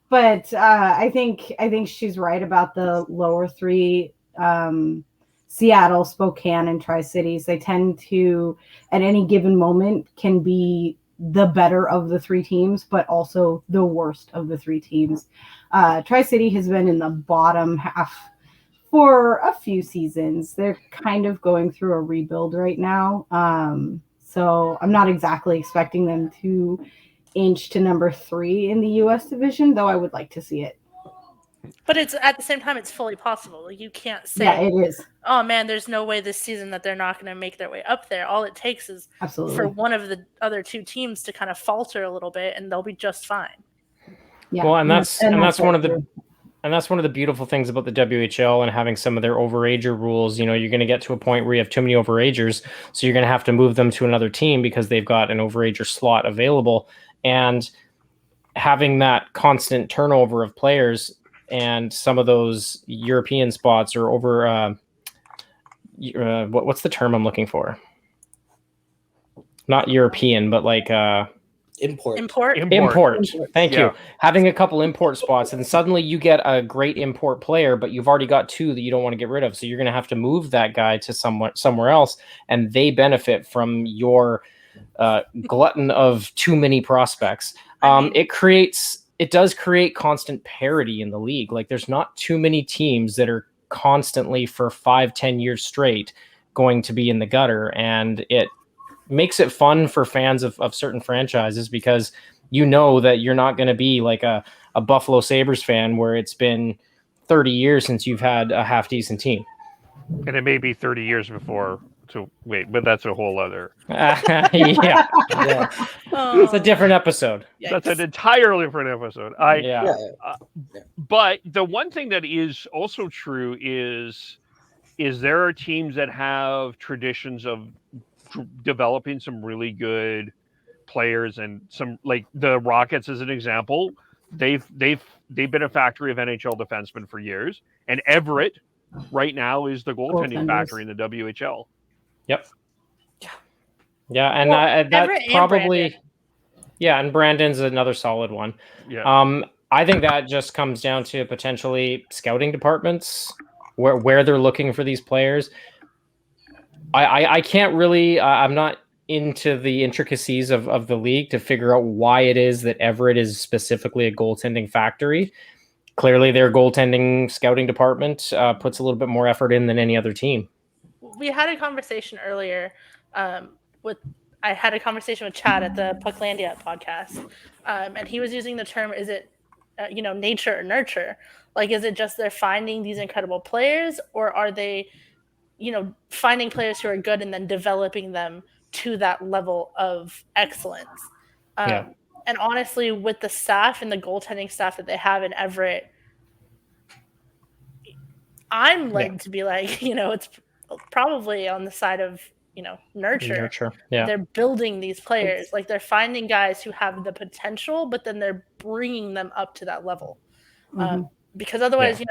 But I think she's right about the lower three, Seattle, Spokane, and Tri-Cities. They tend to, at any given moment, can be the better of the three teams, but also the worst of the three teams. Tri-City has been in the bottom half for a few seasons. They're kind of going through a rebuild right now. So I'm not exactly expecting them to inch to number 3 in the U.S. division, though I would like to see it. But it's at the same time, it's fully possible. Like, you can't say, yeah, it is. Oh man, there's no way this season that they're not going to make their way up there. All it takes is for one of the other two teams to kind of falter a little bit, and they'll be just fine. Yeah. Well, and that's one of the beautiful things about the WHL and having some of their overager rules. You're going to get to a point where you have too many overagers, so you're going to have to move them to another team because they've got an overager slot available. And having that constant turnover of players, and some of those European spots or over what's the term I'm looking for? Not European, but like Import. Import. Thank you. Having a couple import spots, and suddenly you get a great import player, but you've already got two that you don't want to get rid of. So you're going to have to move that guy to somewhere else, and they benefit from your glutton of too many prospects. It does create constant parity in the league. Like there's not too many teams that are constantly for 5-10 years straight going to be in the gutter, and it makes it fun for fans of certain franchises because you know that you're not going to be like a Buffalo Sabres fan where it's been 30 years since you've had a half decent team. And it may be 30 years before. So wait, but that's a whole other. Yeah. It's a different episode. That's an entirely different episode. But the one thing that is also true is there are teams that have traditions of developing some really good players, and some like the Rockets as an example. They've been a factory of NHL defensemen for years, and Everett right now is the goaltending factory in the WHL. Yep. Yeah, and that probably, and Brandon's another solid one. Yeah. I think that just comes down to potentially scouting departments where they're looking for these players. I can't really. I'm not into the intricacies of the league to figure out why it is that Everett is specifically a goaltending factory. Clearly, their goaltending scouting department puts a little bit more effort in than any other team. We had a conversation earlier I had a conversation with Chad at the Pucklandia podcast, and he was using the term, is it, nature or nurture? Like, is it just they're finding these incredible players, or are they, finding players who are good and then developing them to that level of excellence? And honestly, with the staff and the goaltending staff that they have in Everett, I'm led to be like, it's probably on the side of, nurture. Yeah. They're building these players. Like they're finding guys who have the potential, but then they're bringing them up to that level. Because otherwise,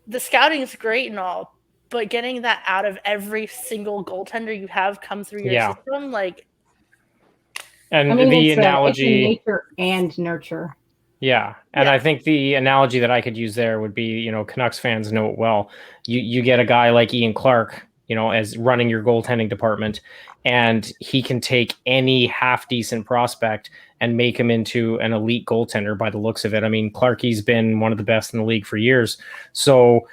the scouting is great and all, but getting that out of every single goaltender you have come through your system, like. And the analogy, it's nature and nurture. Yeah. And I think the analogy that I could use there would be, Canucks fans know it well. You get a guy like Ian Clark, as running your goaltending department, and he can take any half decent prospect and make him into an elite goaltender by the looks of it. I mean, Clarkie's been one of the best in the league for years. So,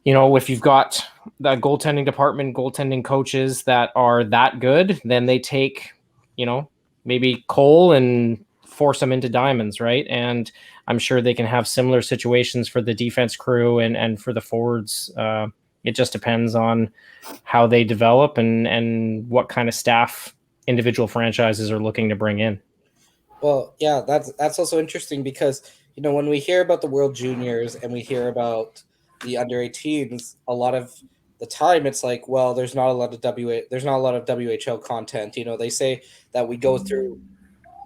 if you've got that goaltending department, goaltending coaches that are that good, then they take, maybe Cole and force them into diamonds, right? And I'm sure they can have similar situations for the defense crew and for the forwards. It just depends on how they develop and what kind of staff individual franchises are looking to bring in. Well, yeah, that's also interesting because, when we hear about the World Juniors and we hear about the under 18s, a lot of the time it's like, well, there's not a lot of WHL content. They say that we go through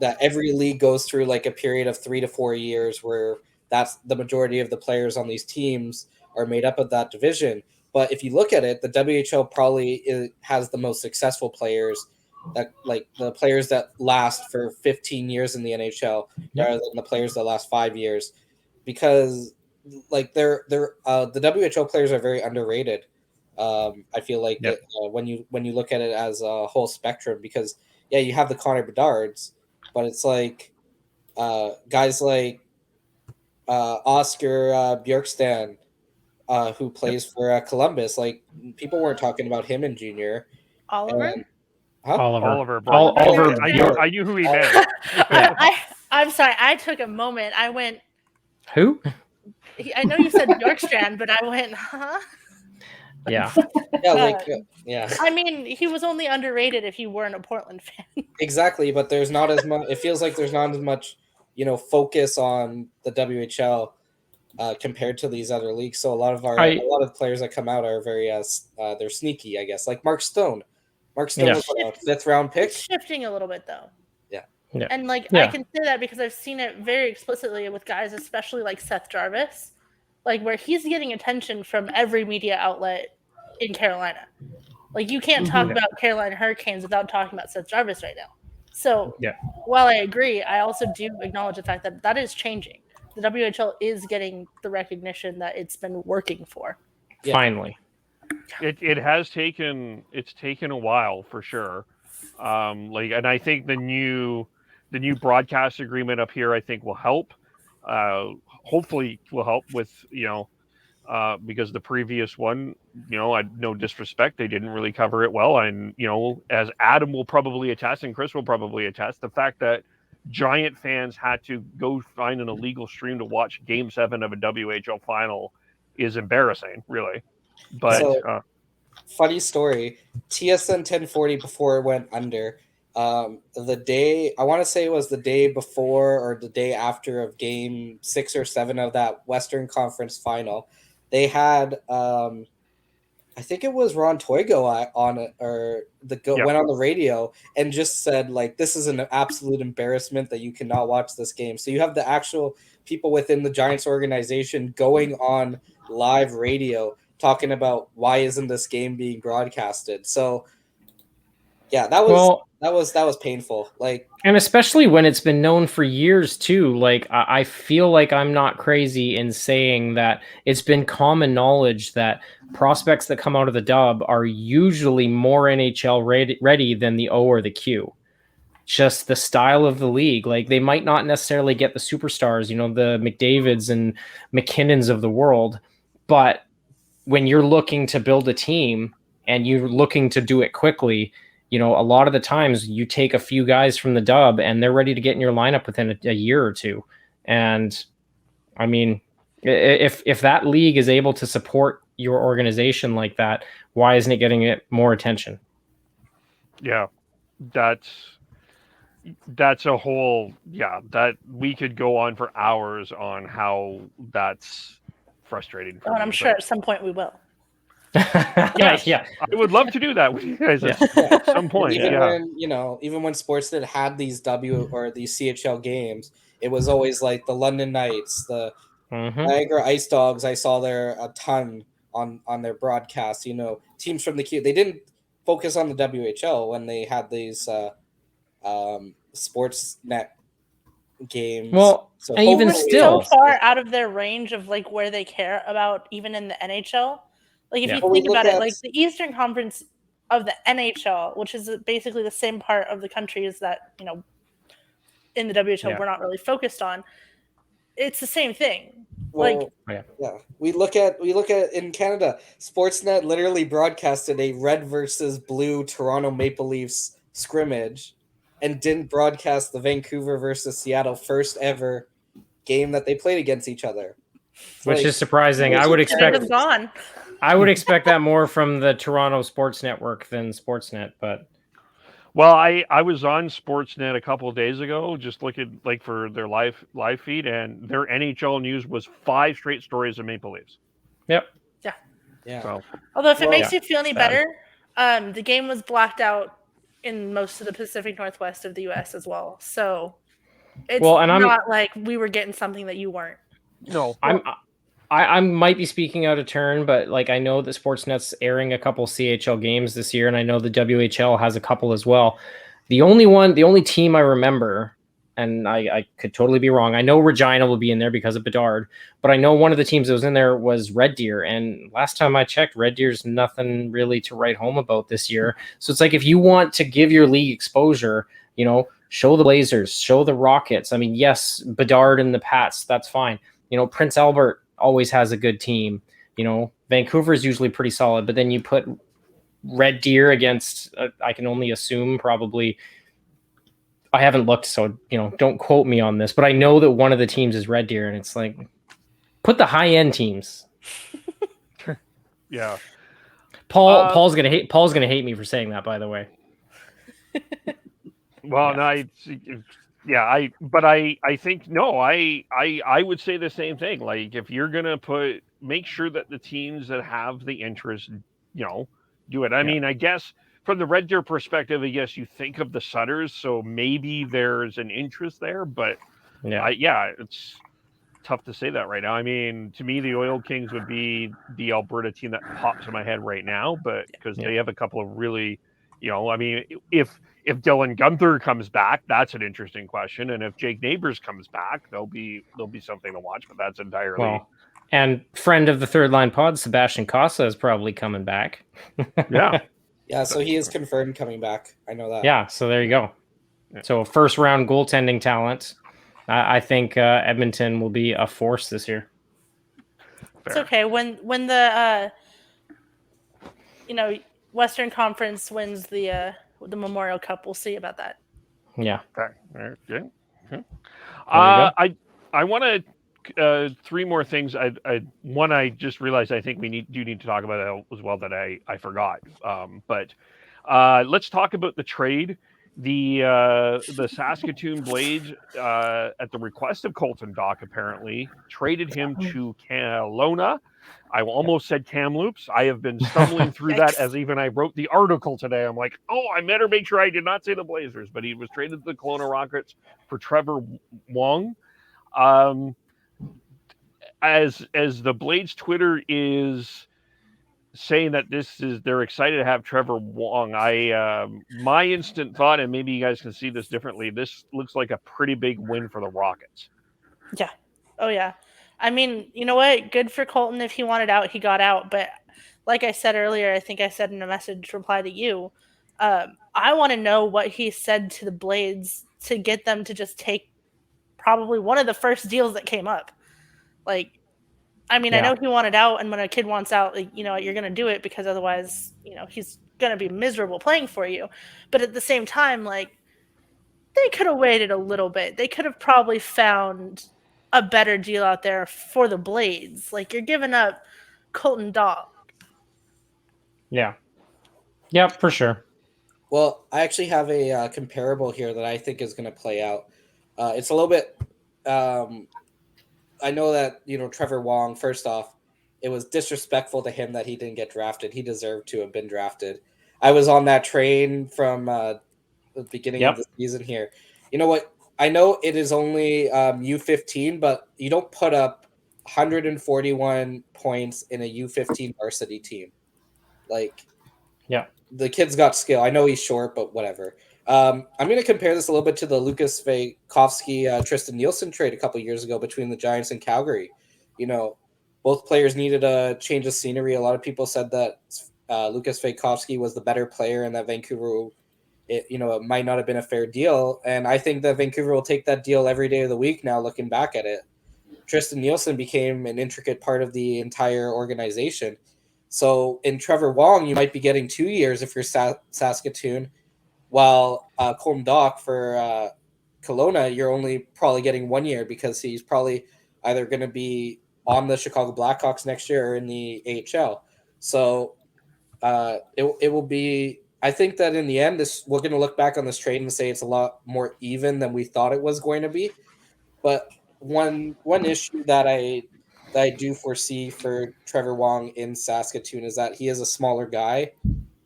that every league goes through like a period of 3 to 4 years where that's the majority of the players on these teams are made up of that division. But if you look at it, the WHL probably has the most successful players, that like the players that last for 15 years in the NHL rather than the players that last 5 years, because like the WHL players are very underrated. I feel like when you look at it as a whole spectrum, because you have the Connor Bedards, but it's like guys like Oscar Bjorkstrand, who plays for Columbus. Like people weren't talking about him in junior. Oliver. Oliver. I knew who he meant. I'm sorry. I took a moment. I went. Who? I know you said Bjorkstrand, but I went, huh? Yeah. I mean, he was only underrated if you weren't a Portland fan. Exactly, but there's not as much. It feels like there's not as much, focus on the WHL compared to these other leagues. So a lot of players that come out are very they're sneaky, I guess. Like Mark Stone. Mark Stone was a 5th round pick. It's shifting a little bit though. Yeah. And I can say that because I've seen it very explicitly with guys, especially like Seth Jarvis, like where he's getting attention from every media outlet in Carolina. Like you can't talk about Carolina Hurricanes without talking about Seth Jarvis right now. So while I agree, I also do acknowledge the fact that that is changing. The WHL is getting the recognition that it's been working for. Finally. It has taken a while for sure. And I think the new broadcast agreement up here I think will help. Hopefully will help with, because the previous one, no disrespect, they didn't really cover it well. And, as Adam will probably attest and Chris will probably attest, the fact that Giant fans had to go find an illegal stream to watch Game 7 of a WHL final is embarrassing, really. But funny story, TSN 1040 before it went under, the day, I want to say it was the day before or the day after of Game 6 or 7 of that Western Conference final, they had I think it was Ron Toigo on it, or went on the radio and just said, like, this is an absolute embarrassment that you cannot watch this game. So you have the actual people within the Giants organization going on live radio talking about why isn't this game being broadcasted. So yeah, that was painful. Like, and especially when it's been known for years too. Like, I feel like I'm not crazy in saying that it's been common knowledge that prospects that come out of the dub are usually more NHL ready than the O or the Q. Just the style of the league. Like, they might not necessarily get the superstars, the McDavids and McKinnons of the world, but when you're looking to build a team and you're looking to do it quickly, a lot of the times you take a few guys from the dub and they're ready to get in your lineup within a year or two. And I mean, if that league is able to support your organization like that, why isn't it getting it more attention? Yeah, that's a whole, that we could go on for hours on how that's frustrating. And I'm sure at some point we will. Yes, I would love to do that with you guys at some point. Even when Sportsnet had these W or these CHL games, it was always like the London Knights, the Niagara Ice Dogs. I saw there a ton on their broadcast. Teams from the Q. They didn't focus on the WHL when they had these Sportsnet games. Well, and even still, so far out of their range of like where they care about, even in the NHL. Like, if you think about it, like the Eastern Conference of the NHL, which is basically the same part of the country as that, in the WHL we're not really focused on. It's the same thing. Well, we look at in Canada, Sportsnet literally broadcasted a red versus blue Toronto Maple Leafs scrimmage and didn't broadcast the Vancouver versus Seattle first ever game that they played against each other. Which is surprising. I would expect that more from the Toronto Sports Network than Sportsnet, but well, I was on Sportsnet a couple of days ago, just looking like for their live feed, and their NHL news was 5 straight stories of Maple Leafs. Yep. Yeah. So, although if it makes you feel any better, the game was blacked out in most of the Pacific Northwest of the U.S. as well. So it's not like we were getting something that you weren't. No, I might be speaking out of turn, but like I know that Sportsnet's airing a couple CHL games this year, and I know the WHL has a couple as well. The only team I remember, and I could totally be wrong. I know Regina will be in there because of Bedard, but I know one of the teams that was in there was Red Deer, and last time I checked, Red Deer's nothing really to write home about this year. So it's like if you want to give your league exposure, show the Blazers, show the Rockets. I mean, yes, Bedard and the Pats, that's fine. Prince Albert always has a good team. Vancouver is usually pretty solid, but then you put Red Deer against, I can only assume probably, I haven't looked, so, don't quote me on this, but I know that one of the teams is Red Deer, and it's like, put the high-end teams. Yeah. Paul's gonna hate me for saying that, by the way. Well, I think I would say the same thing. Like, if you're gonna make sure that the teams that have the interest, do it. I mean, I guess from the Red Deer perspective, I guess you think of the Sutters, so maybe there's an interest there, but it's tough to say that right now. I mean, to me, the Oil Kings would be the Alberta team that pops in my head right now, but because they have a couple of really, I mean, if Dylan Gunther comes back, that's an interesting question, and if Jake Neighbors comes back, there'll be something to watch. But that's entirely. Well, and friend of the Third Line Pod, Sebastian Cossa is probably coming back. Yeah. Yeah, so he is confirmed coming back. I know that. Yeah, so there you go. So a first round goaltending talent. I think Edmonton will be a force this year. It's okay when the Western Conference wins the Memorial Cup. We'll see about that. Yeah. Okay. I want to 3 more things. I just realized I think we do need to talk about it as well that I forgot. But let's talk about the trade. The Saskatoon Blades, at the request of Colton Dach, apparently traded him to Kelowna. I almost said Kamloops. I have been stumbling through that as even I wrote the article today. I'm like, I better make sure I did not say the Blazers, but he was traded to the Kelowna Rockets for Trevor Wong. As the Blades Twitter is saying that they're excited to have Trevor Wong. My instant thought, and maybe you guys can see this differently, this looks like a pretty big win for the Rockets. Yeah. Oh yeah. I mean, you know what? Good for Colton. If he wanted out, he got out. But like I said earlier, I think I said in a message reply to you, I want to know what he said to the Blades to get them to just take probably one of the first deals that came up. Like, I mean, I know he wanted out, and when a kid wants out, you're going to do it because otherwise, he's going to be miserable playing for you. But at the same time, like, they could have waited a little bit. They could have probably found a better deal out there for the Blades. Like, you're giving up Colton Dach. Yeah. Yeah, for sure. Well, I actually have a comparable here that I think is going to play out. It's a little bit... I know that, Trevor Wong, first off, it was disrespectful to him that he didn't get drafted. He deserved to have been drafted. I was on that train from the beginning of the season here. You know what? I know it is only U15, but you don't put up 141 points in a U15 varsity team. Like, the kid's got skill. I know he's short, but whatever. I'm going to compare this a little bit to the Lucas Vejkovsky, Tristan Nielsen trade a couple years ago between the Giants and Calgary. Both players needed a change of scenery. A lot of people said that Lucas Vejkovsky was the better player and that Vancouver, it might not have been a fair deal. And I think that Vancouver will take that deal every day of the week now, looking back at it. Tristan Nielsen became an intricate part of the entire organization. So in Trevor Wong, you might be getting 2 years if you're Saskatoon, while Colton Dach for Kelowna, you're only probably getting 1 year because he's probably either going to be on the Chicago Blackhawks next year or in the AHL. So it will be. I think that in the end, we're going to look back on this trade and say it's a lot more even than we thought it was going to be. But one issue that I do foresee for Trevor Wong in Saskatoon is that he is a smaller guy,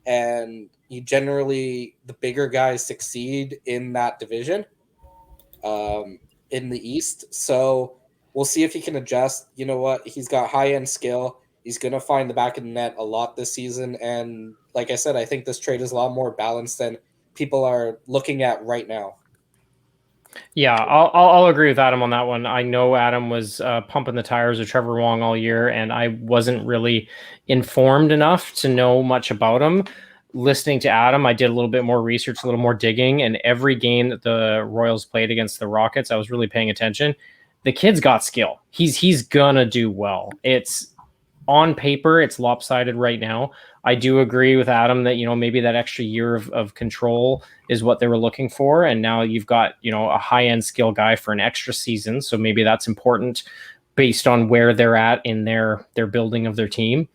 and the bigger guys succeed in that division in the East. So we'll see if he can adjust. You know what? He's got high-end skill. He's going to find the back of the net a lot this season. And like I said, I think this trade is a lot more balanced than people are looking at right now. Yeah, I'll agree with Adam on that one. I know Adam was pumping the tires of Trevor Wong all year, and I wasn't really informed enough to know much about him. Listening to Adam, I did a little bit more research, a little more digging, and every game that the Royals played against the Rockets, I was really paying attention. The kid's got skill. He's gonna do well. It's on paper, it's lopsided right now. I do agree with Adam that, maybe that extra year of control is what they were looking for. And now you've got, a high-end skill guy for an extra season. So maybe that's important based on where they're at in their building of their team.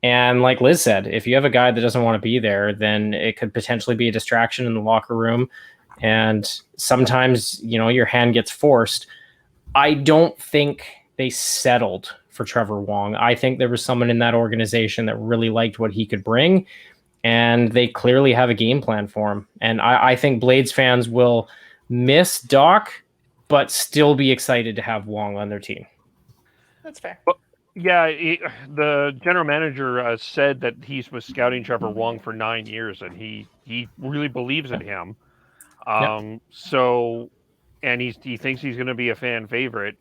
And like Lizz said, if you have a guy that doesn't want to be there, then it could potentially be a distraction in the locker room. And sometimes, your hand gets forced. I don't think they settled for Trevor Wong. I think there was someone in that organization that really liked what he could bring, and they clearly have a game plan for him. And I think Blades fans will miss Dach, but still be excited to have Wong on their team. That's fair. Yeah, the general manager said that he was scouting Trevor Wong for 9 years, and he really believes in him. So, and he thinks he's going to be a fan favorite.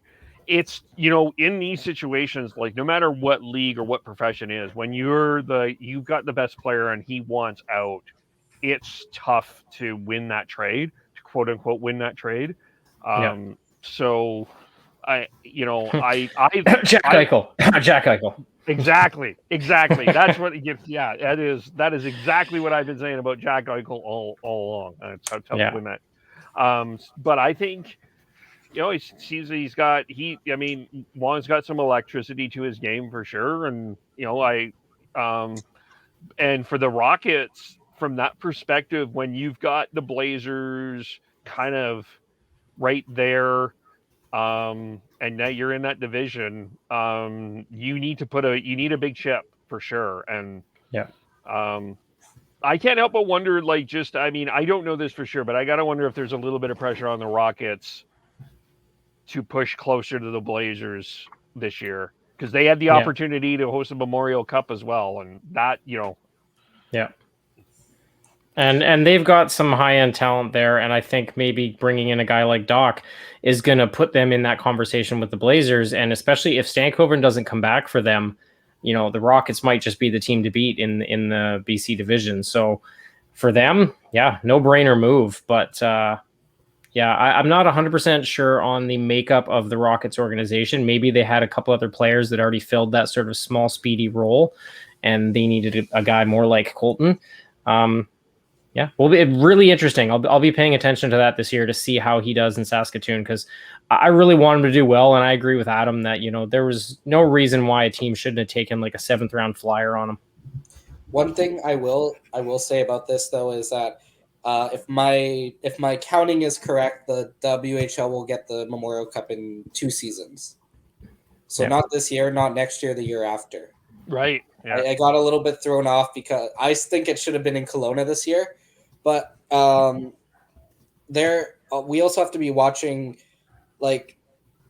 It's, in these situations, like no matter what league or what profession is, when you've got the best player and he wants out, it's tough to win that trade, to quote unquote win that trade. So I Jack Eichel. Exactly. That's what it gives. Yeah, that is exactly what I've been saying about Jack Eichel all along. That's how tough to win that. But I think, it seems that Wong's got some electricity to his game for sure. And, and for the Rockets, from that perspective, when you've got the Blazers kind of right there, and now you're in that division, you need a big chip for sure. And I can't help but wonder, I don't know this for sure, but I gotta wonder if there's a little bit of pressure on the Rockets to push closer to the Blazers this year, because they had the opportunity to host a Memorial Cup as well, and that, And they've got some high-end talent there, and I think maybe bringing in a guy like Dach is going to put them in that conversation with the Blazers, and especially if Stankoven doesn't come back for them, the Rockets might just be the team to beat in the BC division. So for them, no-brainer move. But I'm not 100% sure on the makeup of the Rockets organization. Maybe they had a couple other players that already filled that sort of small, speedy role, and they needed a guy more like Colton. Well, be really interesting. I'll be paying attention to that this year to see how he does in Saskatoon, because I really want him to do well, and I agree with Adam that there was no reason why a team shouldn't have taken like a 7th round flyer on him. One thing I will say about this though is that if my counting is correct, the WHL will get the Memorial Cup in 2 seasons. So not this year, not next year, the year after. Right. Yeah. I got a little bit thrown off because I think it should have been in Kelowna this year. But we also have to be watching, like,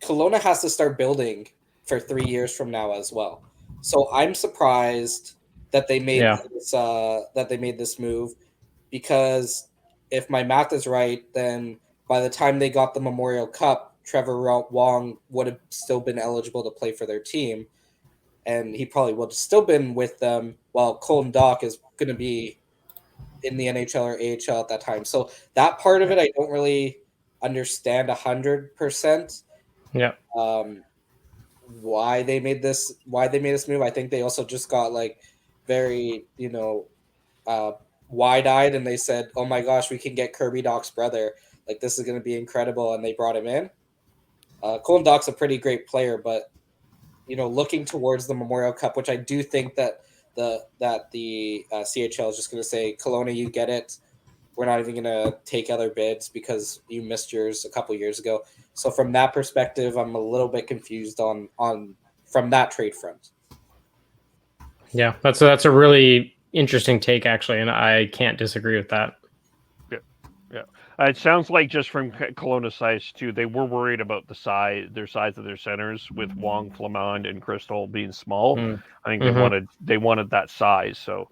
Kelowna has to start building for 3 years from now as well. So I'm surprised that they made this move, because if my math is right, then by the time they got the Memorial Cup, Trevor Wong would have still been eligible to play for their team, and he probably would have still been with them, while Colton Dach is going to be in the NHL or AHL at that time. So that part of it, I don't really understand 100%. Yeah. Why they made this move. I think they also just got like very, wide-eyed, and they said, "Oh my gosh, we can get Kirby Dach's brother. Like, this is going to be incredible," and they brought him in. Colton Dach's a pretty great player, but looking towards the Memorial Cup, which I do think that the CHL is just going to say, Kelowna, you get it. We're not even going to take other bids because you missed yours a couple years ago. So from that perspective, I'm a little bit confused from that trade front. Yeah, that's a really interesting take, actually, and I can't disagree with that. Yeah. It sounds like, just from Kelowna's size too, they were worried about the size of their centers, with Wong, Flamand, and Crystal being small. I think they wanted that size. So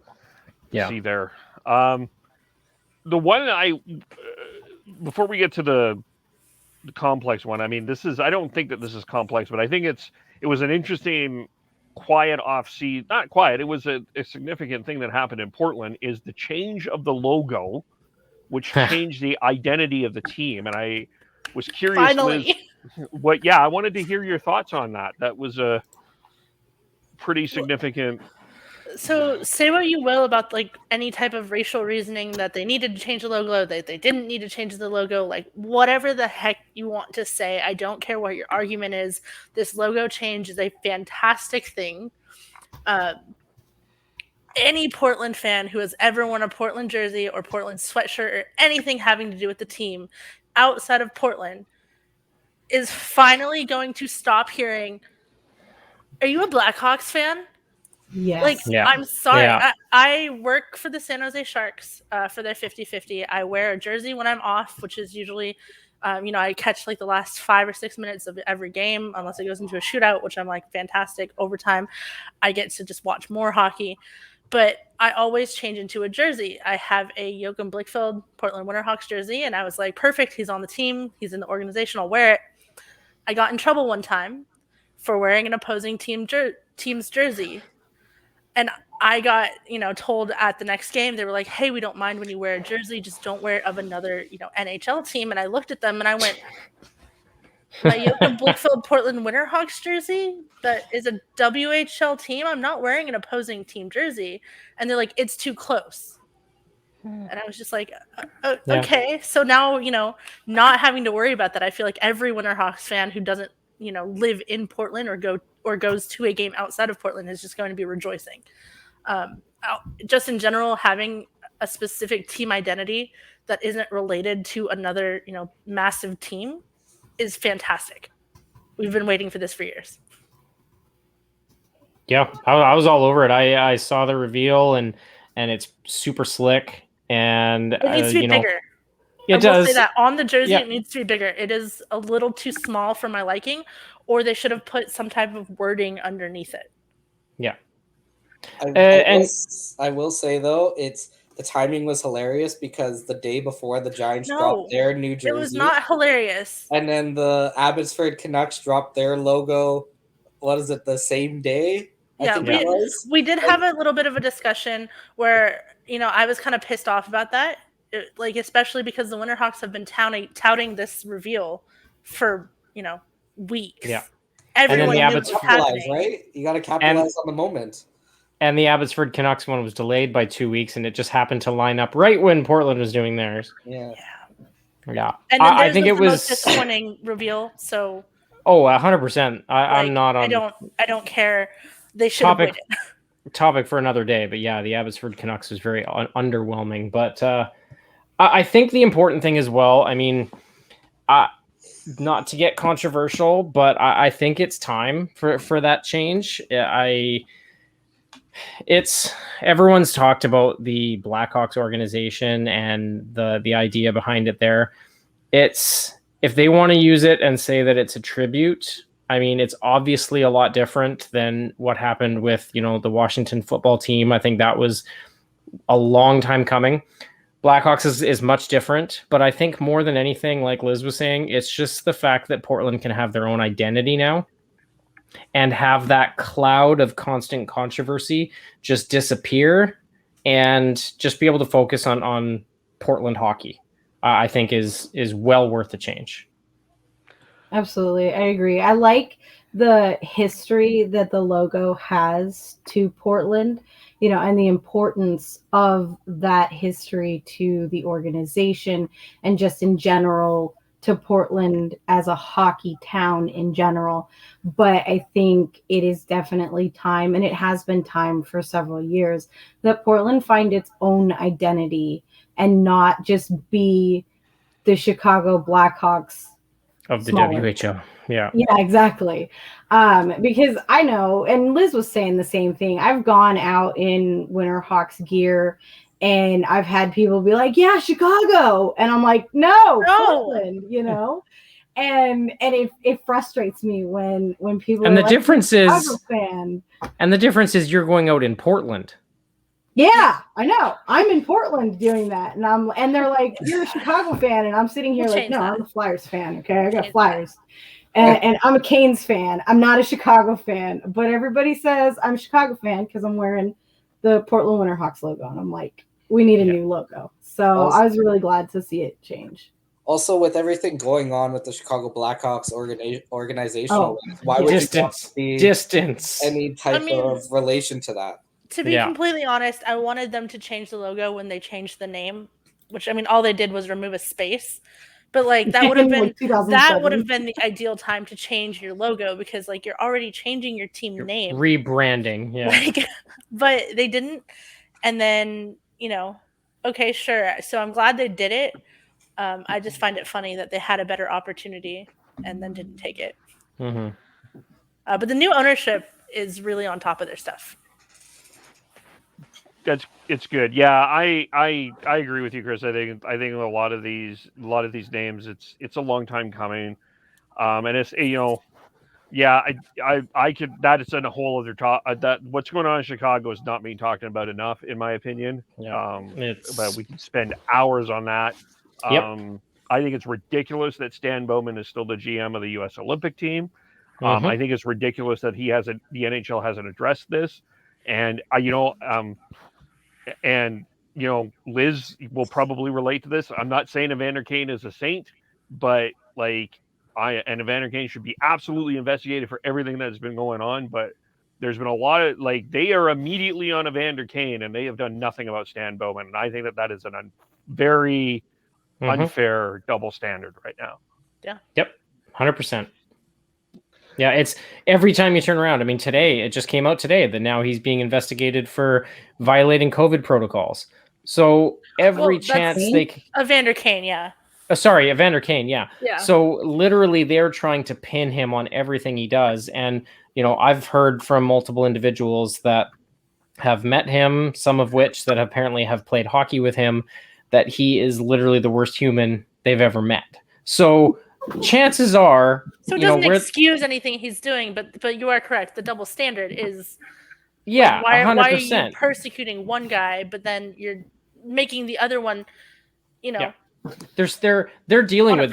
see there. The one before we get to the complex one, I don't think that this is complex, but I think it was an interesting quiet off-season. Not quiet. It was a significant thing that happened in Portland, is the change of the logo, which changed the identity of the team. And I was curious, Finally. Liz, I wanted to hear your thoughts on that. That was a pretty significant. So say what you will about like any type of racial reasoning that they needed to change the logo, that they didn't need to change the logo, like whatever the heck you want to say. I don't care what your argument is. This logo change is a fantastic thing. Any Portland fan who has ever worn a Portland jersey or Portland sweatshirt or anything having to do with the team outside of Portland is finally going to stop hearing, "Are you a Blackhawks fan?" Yes. I'm sorry. Yeah. I work for the San Jose Sharks for their 50-50. I wear a jersey when I'm off, which is usually I catch like the last 5 or 6 minutes of every game, unless it goes into a shootout, which I'm like fantastic. Overtime, I get to just watch more hockey. But I always change into a jersey. I have a Joachim Blichfeld Portland Winterhawks jersey, and I was like, perfect. He's on the team. He's in the organization. I'll wear it. I got in trouble one time for wearing an opposing team's jersey. And I got, told at the next game, they were like, hey, we don't mind when you wear a jersey. Just don't wear it of another, NHL team. And I looked at them and I went, my Joachim Blichfeld Portland Winterhawks jersey that is a WHL team, I'm not wearing an opposing team jersey. And they're like, it's too close. And I was just like, okay. So now, not having to worry about that. I feel like every Winterhawks fan who doesn't, live in Portland or goes to a game outside of Portland is just going to be rejoicing. Just in general, having a specific team identity that isn't related to another, massive team is fantastic. We've been waiting for this for years. Yeah, I was all over it. I saw the reveal and it's super slick, and it needs to be bigger. It does. Say that on the jersey, It needs to be bigger. It is a little too small for my liking, or they should have put some type of wording underneath it. Yeah. I will say though, the timing was hilarious because the day before the Giants dropped their new jersey. It was not hilarious. And then the Abbotsford Canucks dropped their logo. What is it? The same day? We did have a little bit of a discussion where, I was kind of pissed off about that. Especially because the Winterhawks have been touting this reveal for, weeks. Yeah. Everyone knew what's happening. Right? You got to capitalize on the moment. And the Abbotsford Canucks one was delayed by 2 weeks, and it just happened to line up right when Portland was doing theirs. Yeah. And then I think it was the most disappointing reveal. So. Oh, 100%. I'm not on. I don't care. They should have waited. Topic for another day, but yeah, the Abbotsford Canucks was very underwhelming. But I think the important thing as well, I mean, not to get controversial, but I think it's time for that change. Everyone's talked about the Blackhawks organization and the idea behind it there. If they want to use it and say that it's a tribute, I mean, it's obviously a lot different than what happened with, the Washington football team. I think that was a long time coming. Blackhawks is much different, but I think more than anything, like Lizz was saying, it's just the fact that Portland can have their own identity now and have that cloud of constant controversy just disappear and just be able to focus on Portland hockey. I think is well worth the change. Absolutely. I agree. I like the history that the logo has to Portland, and the importance of that history to the organization and just in general to Portland as a hockey town in general. But I think it is definitely time, and it has been time for several years, that Portland find its own identity and not just be the Chicago Blackhawks of the smaller. WHL. Yeah, exactly. Because I know, and Lizz was saying the same thing. I've gone out in Winterhawks gear and I've had people be like, yeah, Chicago. And I'm like, no. Portland, and it frustrates me when people and are the difference is fan. And the difference is you're going out in Portland. Yeah, I know. I'm in Portland doing that, and they're like, "You're a Chicago fan," and I'm sitting here like, "No, I'm a Flyers fan. Okay, I got Flyers, and I'm a Canes fan. I'm not a Chicago fan." But everybody says I'm a Chicago fan because I'm wearing the Portland Winterhawks logo, and I'm like, "We need a new logo." So I was really glad to see it change. Also, with everything going on with the Chicago Blackhawks organization, why would you want to be distance any type of relation to that? To be completely honest, I wanted them to change the logo when they changed the name, which all they did was remove a space. But that would have been the ideal time to change your logo because you're already changing your team name, rebranding. Yeah, but they didn't. And then okay, sure. So I'm glad they did it. I just find it funny that they had a better opportunity and then didn't take it. Mm-hmm. But the new ownership is really on top of their stuff. it's good. Yeah, I agree with you, Chris. I think a lot of these names, it's a long time coming, and it's yeah, I could, that is in a whole other top. That what's going on in Chicago is not being talked about enough, in my opinion. Yeah, But we can spend hours on that. Yep. I think it's ridiculous that Stan Bowman is still the GM of the U.S. Olympic team. Mhm. I think it's ridiculous that the NHL hasn't addressed this, and Lizz will probably relate to this. I'm not saying Evander Kane is a saint, but Evander Kane should be absolutely investigated for everything that's been going on. But there's been a lot of they are immediately on Evander Kane, and they have done nothing about Stan Bowman. And I think that is very unfair double standard right now. Yeah. Yep. 100%. Yeah, it's every time you turn around. I mean, today, it just came out today that now he's being investigated for violating COVID protocols. So every chance Evander Kane, yeah. Sorry, Evander Kane, yeah. Yeah. So literally they're trying to pin him on everything he does. And, I've heard from multiple individuals that have met him, some of which that apparently have played hockey with him, that he is literally the worst human they've ever met. So chances are, so it doesn't excuse anything he's doing, but you are correct. The double standard is, yeah, why 100%. are you persecuting one guy, but then you're making the other one, Yeah. They're dealing with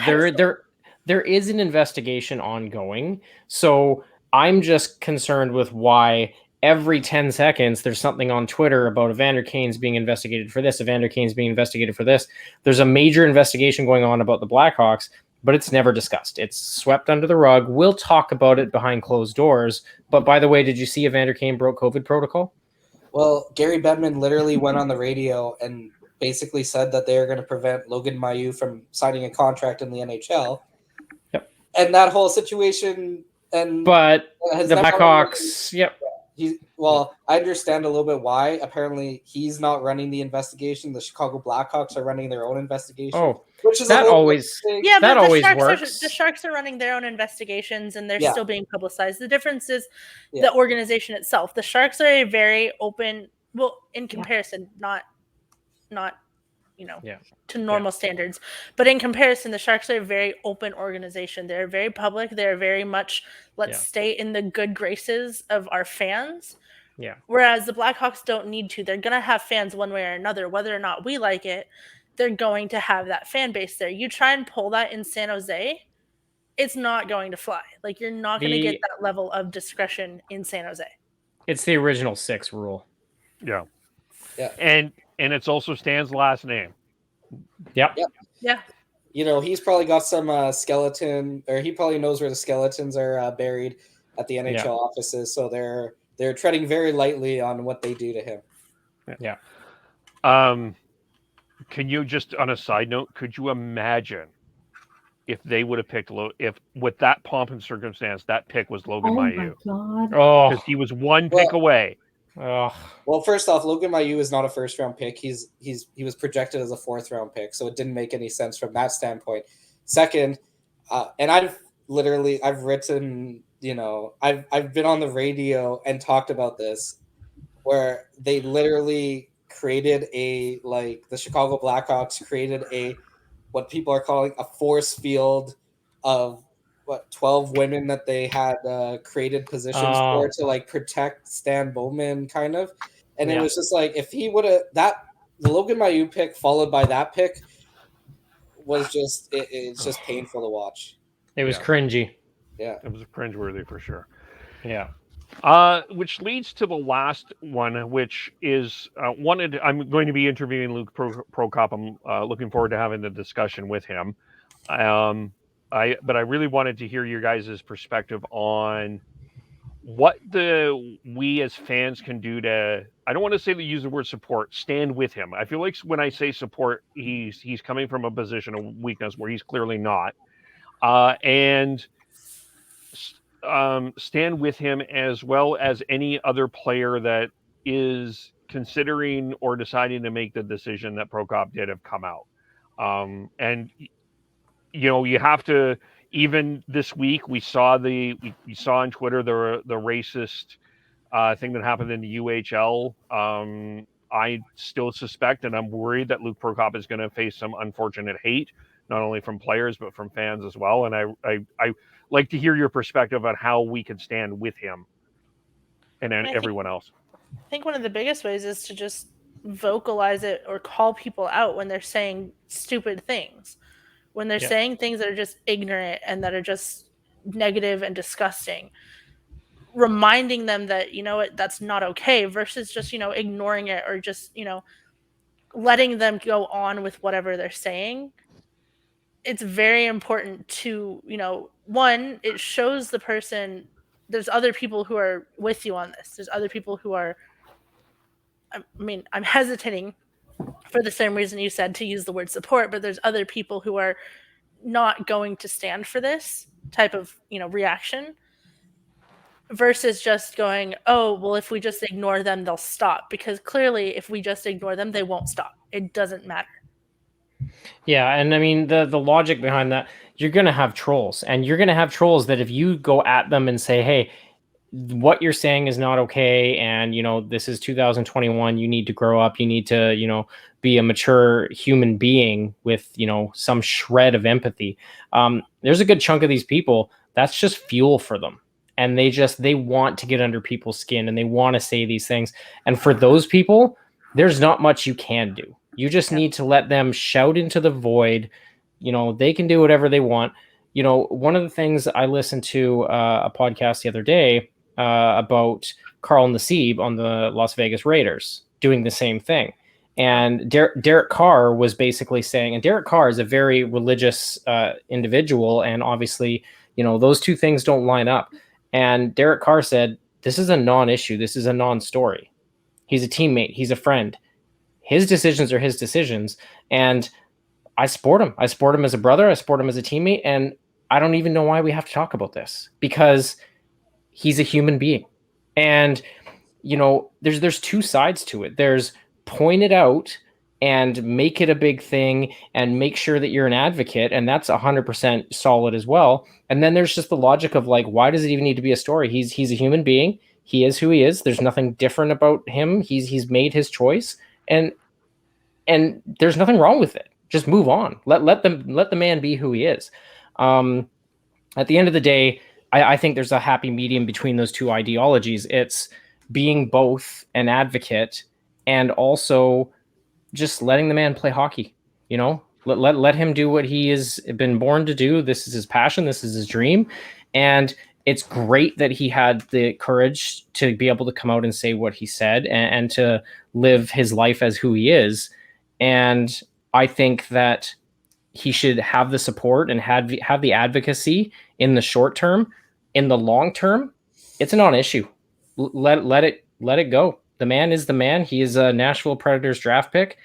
there is an investigation ongoing. So I'm just concerned with why every 10 seconds there's something on Twitter about Evander Kane's being investigated for this. Evander Kane's being investigated for this. There's a major investigation going on about the Blackhawks, but it's never discussed. It's swept under the rug. We'll talk about it behind closed doors. But by the way, did you see Evander Kane broke COVID protocol? Well, Gary Bettman literally went on the radio and basically said that they are going to prevent Logan Mailloux from signing a contract in the NHL. Yep. And that whole situation, but the Blackhawks, yep. I understand a little bit why. Apparently, he's not running the investigation. The Chicago Blackhawks are running their own investigation. Oh, which is that always works. The Sharks are running their own investigations, and they're still being publicized. The difference is the organization itself. The Sharks are a very open, in comparison, not to normal standards, but in comparison, the Sharks are a very open organization. They're very public. They're very much stay in the good graces of our fans. Yeah. Whereas the Blackhawks don't need to. They're gonna have fans one way or another, whether or not we like it. They're going to have that fan base there. You try and pull that in San Jose, it's not going to fly. You're not going to get that level of discretion in San Jose. It's the original 6 rule. Yeah. Yeah. And it's also Stan's last name. Yep. Yeah. He's probably got some skeleton, or he probably knows where the skeletons are buried at the NHL offices. So they're treading very lightly on what they do to him. Yeah. Can you just, on a side note, could you imagine if they would have picked if with that pomp and circumstance that pick was Logan Mailloux? Because he was one pick away. Well, first off, Logan Mailloux is not a first-round pick. He was projected as a 4th-round pick, so it didn't make any sense from that standpoint. Second, and I've written, I've been on the radio and talked about this, where they literally created the Chicago Blackhawks created what people are calling a force field of 12 women that they had created positions for to protect Stan Bowman, kind of. And it was just if he would have the Logan Mailloux pick followed by that pick was just it's just painful to watch. It was cringy. Yeah, it was cringeworthy for sure. Yeah. Which leads to the last one, which is I'm going to be interviewing Luke Prokop. I'm looking forward to having the discussion with him. But I really wanted to hear your guys' perspective on what we as fans can do to, I don't want to say use the word support, stand with him. I feel like when I say support, he's coming from a position of weakness where he's clearly not. And stand with him as well as any other player that is considering or deciding to make the decision that Prokop did have come out. And you have to, even this week, we saw on Twitter the racist thing that happened in the UHL. I still suspect, and I'm worried that Luke Prokop is going to face some unfortunate hate, not only from players but from fans as well. And I like to hear your perspective on how we can stand with him and everyone else. I think one of the biggest ways is to just vocalize it or call people out when they're saying stupid things, when they're saying things that are just ignorant and that are just negative and disgusting. Reminding them that, you know what, that's not okay, versus just, you know, ignoring it or just, you know, letting them go on with whatever they're saying. It's very important to, you know, one, it shows the person there's other people who are with you on this. There's other people who are, I mean, I'm hesitating for the same reason you said to use the word support, but there's other people who are not going to stand for this type of, you know, reaction. Versus just going, oh, well, if we just ignore them, they'll stop. Because clearly, if we just ignore them, they won't stop. It doesn't matter. Yeah, and I mean, the logic behind that, you're going to have trolls. And you're going to have trolls that if you go at them and say, hey, what you're saying is not okay, and, you know, this is 2021, you need to grow up, you need to, you know, be a mature human being with, you know, some shred of empathy. There's a good chunk of these people, that's just fuel for them. And they want to get under people's skin and they want to say these things. And for those people, there's not much you can do. You just need to let them shout into the void. You know, they can do whatever they want. You know, one of the things I listened to a podcast the other day about Carl Nassib on the Las Vegas Raiders doing the same thing. And Derek Carr was basically saying, and Derek Carr is a very religious individual. And obviously, you know, those two things don't line up. And Derek Carr said, this is a non-issue. This is a non-story. He's a teammate. He's a friend. His decisions are his decisions. And I support him. I support him as a brother. I support him as a teammate. And I don't even know why we have to talk about this, because he's a human being. And, you know, there's two sides to it. There's point it out and make it a big thing and make sure that you're an advocate. And that's 100% solid as well. And then there's just the logic of like, why does it even need to be a story? He's a human being. He is who he is. There's nothing different about him. He's made his choice, and there's nothing wrong with it. Just move on. Let the man be who he is. At the end of the day, I think there's a happy medium between those two ideologies. It's being both an advocate and also just letting the man play hockey. You know, let him do what he has been born to do. This is his passion. This is his dream. And it's great that he had the courage to be able to come out and say what he said and to live his life as who he is. And I think that he should have the support and have the advocacy in the short term. In the long term, it's a non-issue. Let it go. The man is the man. He is a Nashville Predators draft pick.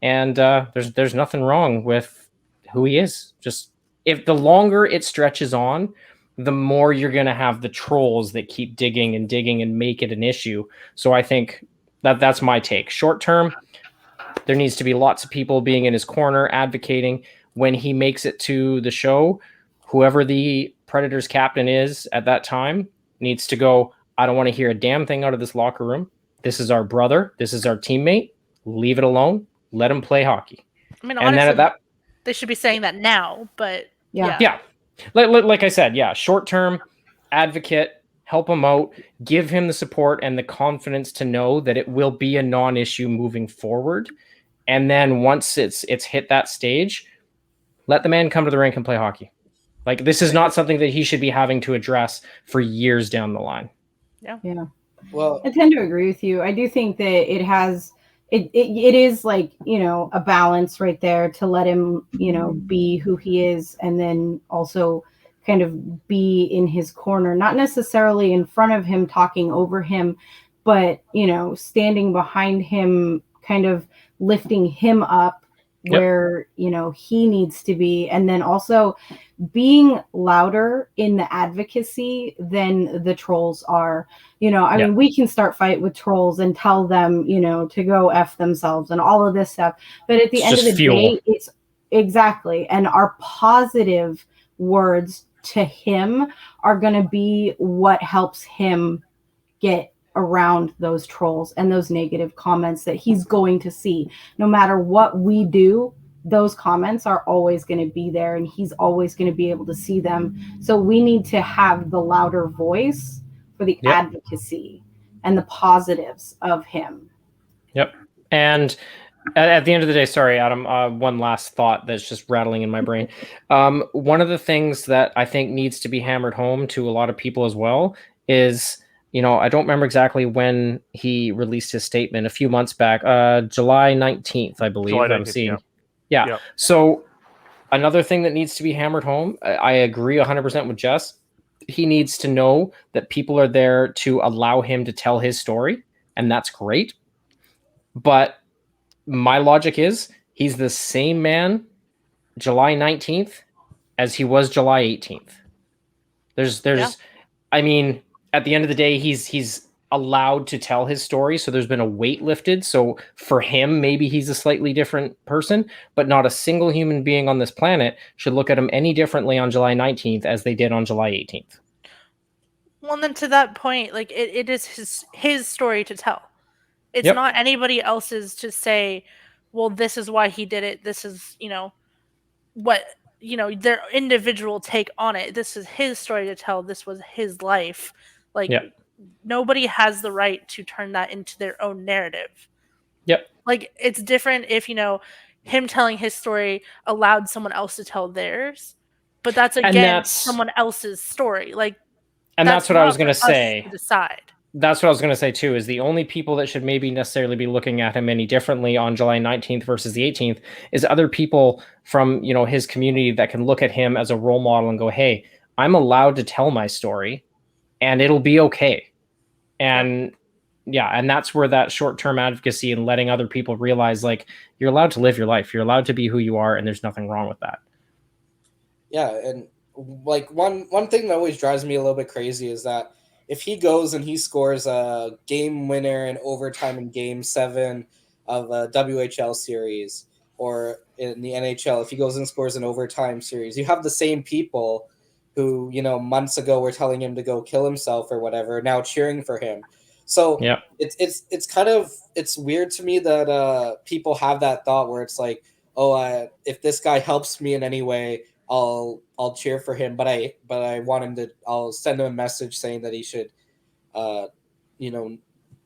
And there's nothing wrong with who he is. Just if the longer it stretches on, the more you're going to have the trolls that keep digging and make it an issue. So I think that's my take. Short term, there needs to be lots of people being in his corner, advocating. When he makes it to the show, whoever the Predators captain is at that time needs to go, I don't want to hear a damn thing out of this locker room. This is our brother. This is our teammate. Leave it alone. Let him play hockey. I mean, and honestly, then at that, they should be saying that now, but yeah. Like I said, yeah, short term, advocate, help him out, give him the support and the confidence to know that it will be a non-issue moving forward. And then once it's hit that stage, let the man come to the rink and play hockey. Like, this is not something that he should be having to address for years down the line. Yeah. Well, I tend to agree with you. I do think that it is like, you know, a balance right there to let him, you know, be who he is, and then also kind of be in his corner, not necessarily in front of him talking over him, but, you know, standing behind him, kind of lifting him up where, you know, he needs to be. And then also being louder in the advocacy than the trolls are. You know, I mean, we can start fight with trolls and tell them, you know, to go F themselves and all of this stuff. But at the end of the day, it's exactly. And our positive words to him are going to be what helps him get around those trolls and those negative comments that he's going to see. No matter what we do, those comments are always going to be there and he's always going to be able to see them. So we need to have the louder voice for the advocacy and the positives of him. Yep. And at the end of the day, sorry, Adam, one last thought that's just rattling in my brain. One of the things that I think needs to be hammered home to a lot of people as well is, I don't remember exactly when he released his statement, a few months back, July 19th, I believe. July 19th, I'm seeing. Yeah. Yeah. So another thing that needs to be hammered home, I agree 100% with Jess. He needs to know that people are there to allow him to tell his story, and that's great. But my logic is he's the same man July 19th as he was July 18th. I mean, at the end of the day, he's allowed to tell his story. So there's been a weight lifted. So for him, maybe he's a slightly different person, but not a single human being on this planet should look at him any differently on July 19th as they did on July 18th. Well, then to that point, like it is his story to tell. It's not anybody else's to say, well, this is why he did it. This is, what, their individual take on it. This is his story to tell. This was his life. Like, nobody has the right to turn that into their own narrative. Yep. Like, it's different if, him telling his story allowed someone else to tell theirs. But that's, again, someone else's story. Like, and that's what I was going to say. To decide. That's what I was going to say, too, is the only people that should maybe necessarily be looking at him any differently on July 19th versus the 18th is other people from, his community that can look at him as a role model and go, hey, I'm allowed to tell my story and it'll be okay. And and that's where that short-term advocacy and letting other people realize, like, you're allowed to live your life. You're allowed to be who you are, and there's nothing wrong with that. Yeah, and like one thing that always drives me a little bit crazy is that if he goes and he scores a game winner in overtime in Game 7 of a WHL series, or in the NHL, if he goes and scores an overtime series, you have the same people who, months ago were telling him to go kill himself or whatever, now cheering for him. So it's kind of, it's weird to me that people have that thought where it's like, if this guy helps me in any way, I'll cheer for him, but I want him to. I'll send him a message saying that he should,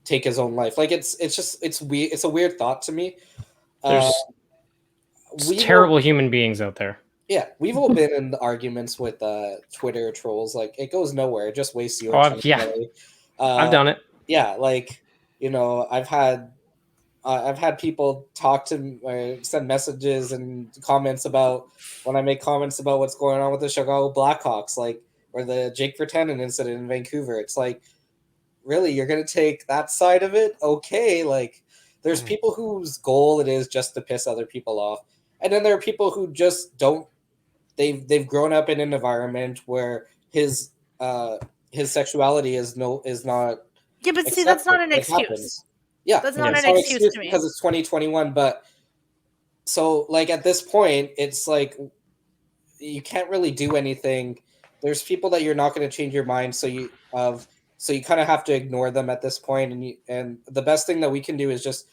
take his own life. Like it's weird. It's a weird thought to me. There's terrible human beings out there. Yeah, we've all been in arguments with Twitter trolls. Like it goes nowhere. It just wastes your time. I've done it. Yeah, like I've had people talk to me, send messages and comments about when I make comments about what's going on with the Chicago Blackhawks, like, or the Jake Vertanen incident in Vancouver. It's like, really, you're going to take that side of it? Okay. Like, there's people whose goal it is just to piss other people off. And then there are people who just don't, they've grown up in an environment where his sexuality is not. Yeah, but see, that's not an excuse. Happens. Yeah, that's not an excuse to me because it's 2021. But so, like, at this point, it's like you can't really do anything. There's people that you're not going to change your mind, so you kind of have to ignore them at this point. And the best thing that we can do is just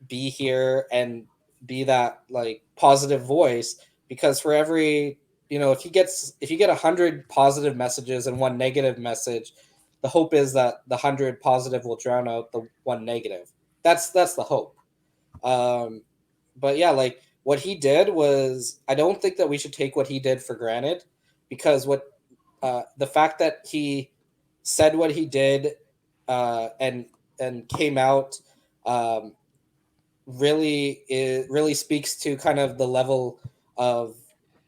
be here and be that, like, positive voice. Because for every, if you get 100 positive messages and one negative message, the hope is that the 100 positive will drown out the one negative. That's the hope. But yeah, like what he did was, I don't think that we should take what he did for granted, because the fact that he said what he did and came out really speaks to kind of the level of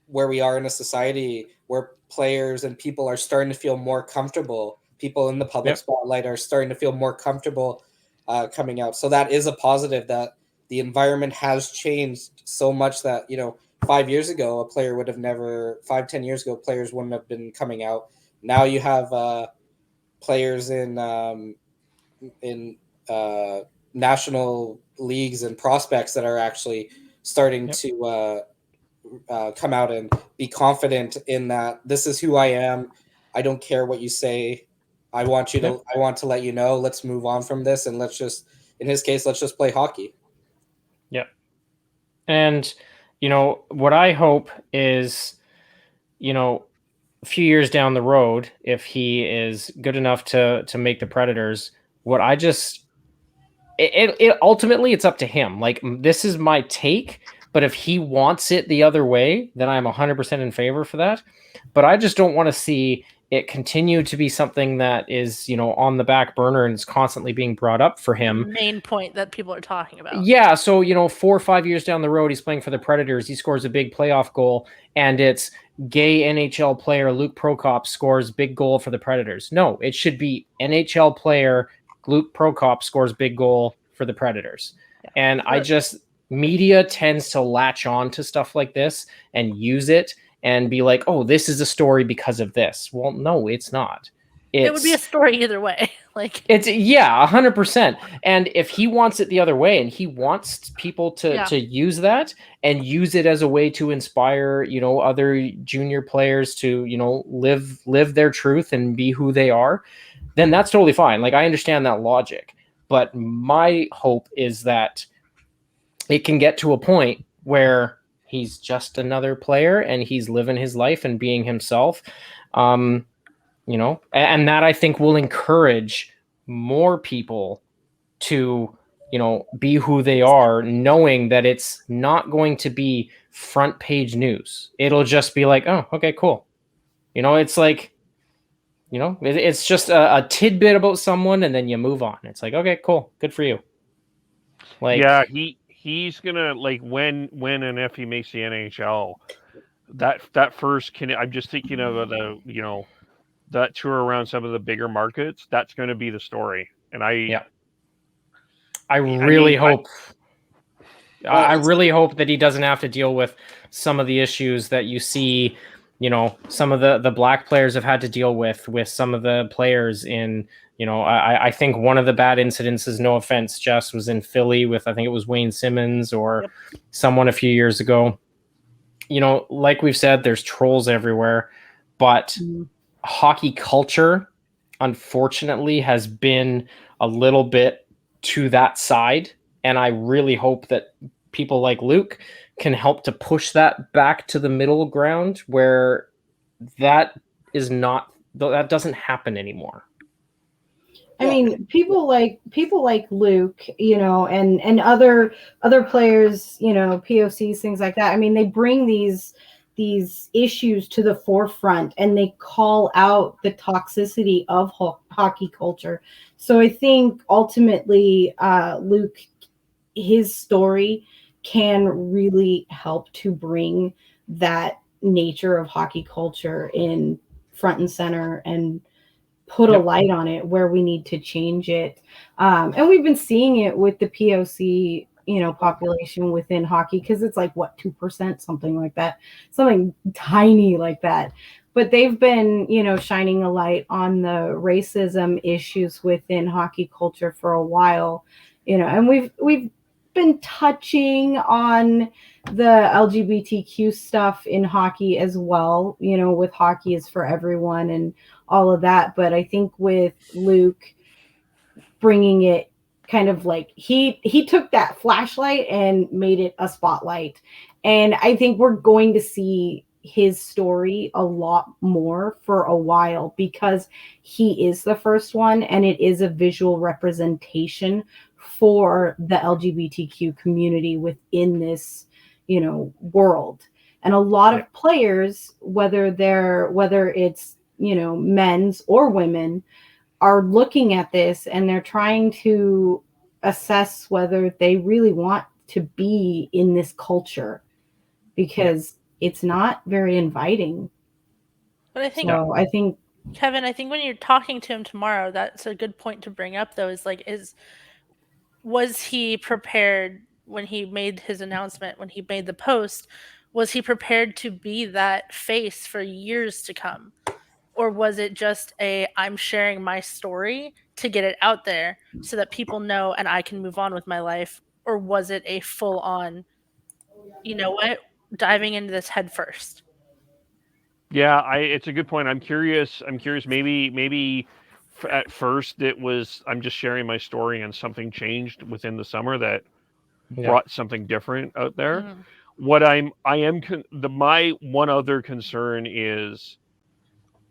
where we are in a society where players and people are starting to feel more comfortable. People in the public spotlight are starting to feel more comfortable coming out. So that is a positive, that the environment has changed so much that, 5 years ago, a player would have never, 5-10 years ago, players wouldn't have been coming out. Now you have players in national leagues and prospects that are actually starting to come out and be confident in that this is who I am. I don't care what you say. I want to let you know, let's move on from this, and let's just play hockey. Yep. And, what I hope is, a few years down the road, if he is good enough to make the Predators, it ultimately it's up to him. Like, this is my take, but if he wants it the other way, then I'm 100% in favor for that. But I just don't want to see it continue to be something that is, on the back burner and is constantly being brought up for him. Main point that people are talking about. Yeah, so 4 or 5 years down the road, he's playing for the Predators. He scores a big playoff goal, and it's gay NHL player Luke Prokop scores big goal for the Predators. No, it should be NHL player Luke Prokop scores big goal for the Predators. Yeah. And media tends to latch on to stuff like this and use it and be like, oh, this is a story because of this. Well, no, it's not. It would be a story either way. It's 100%. And if he wants it the other way, and he wants people to use that and use it as a way to inspire, other junior players to, live their truth and be who they are, then that's totally fine. I understand that logic, but my hope is that it can get to a point where he's just another player and he's living his life and being himself. And that I think will encourage more people to, be who they are, knowing that it's not going to be front page news. It'll just be like, oh, okay, cool. It's like, it's just a tidbit about someone and then you move on. It's like, okay, cool. Good for you. He's gonna, when and if he makes the NHL, that first I'm just thinking of the, that tour around some of the bigger markets. That's going to be the story. And I really hope that he doesn't have to deal with some of the issues that you see, some of the black players have had to deal with some of the players in, I think one of the bad incidences, no offense, Jess, was in Philly with, I think it was Wayne Simmons or someone a few years ago. Like we've said, there's trolls everywhere, but hockey culture, unfortunately, has been a little bit to that side. And I really hope that people like Luke can help to push that back to the middle ground where that doesn't happen anymore. I mean, people like Luke, and other players, POCs, things like that. I mean, they bring these issues to the forefront and they call out the toxicity of hockey culture. So I think ultimately, Luke, his story can really help to bring that nature of hockey culture in front and center and put a light on it where we need to change it. And we've been seeing it with the POC, population within hockey, because it's 2%, something like that, something tiny like that. But they've been, shining a light on the racism issues within hockey culture for a while, and we've been touching on the LGBTQ stuff in hockey as well, with Hockey is for Everyone and all of that. But I think with Luke bringing it kind of he took that flashlight and made it a spotlight. And I think we're going to see his story a lot more for a while because he is the first one and it is a visual representation for the LGBTQ community within this, world. And a lot of players, whether it's, men's or women, are looking at this and they're trying to assess whether they really want to be in this culture because it's not very inviting. But I think, Kevin, I think when you're talking to him tomorrow, that's a good point to bring up though, was he prepared when he made his announcement, when he made the post, was he prepared to be that face for years to come? Or was it just I'm sharing my story to get it out there so that people know and I can move on with my life? Or was it a full on, diving into this head first? Yeah, it's a good point. I'm curious. Maybe at first it was I'm just sharing my story, and something changed within the summer that brought something different out there. What my one other concern is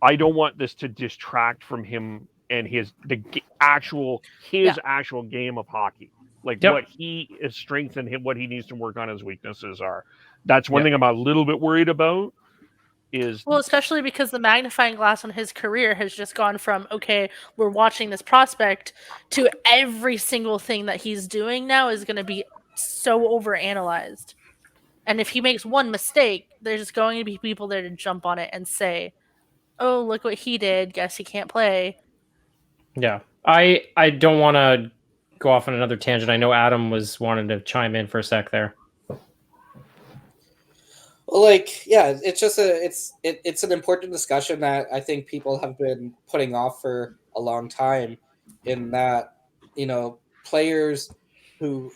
I don't want this to distract from him and his actual game of hockey, like what he is strength and what he needs to work on, his weaknesses are. That's one thing I'm a little bit worried about. Well, especially because the magnifying glass on his career has just gone from, okay, we're watching this prospect, to every single thing that he's doing now is going to be so overanalyzed. And if he makes one mistake, there's going to be people there to jump on it and say, oh, look what he did. Guess he can't play. Yeah. I don't want to go off on another tangent. I know Adam was wanting to chime in for a sec there. Well, it's just it's an important discussion that I think people have been putting off for a long time, in that, players who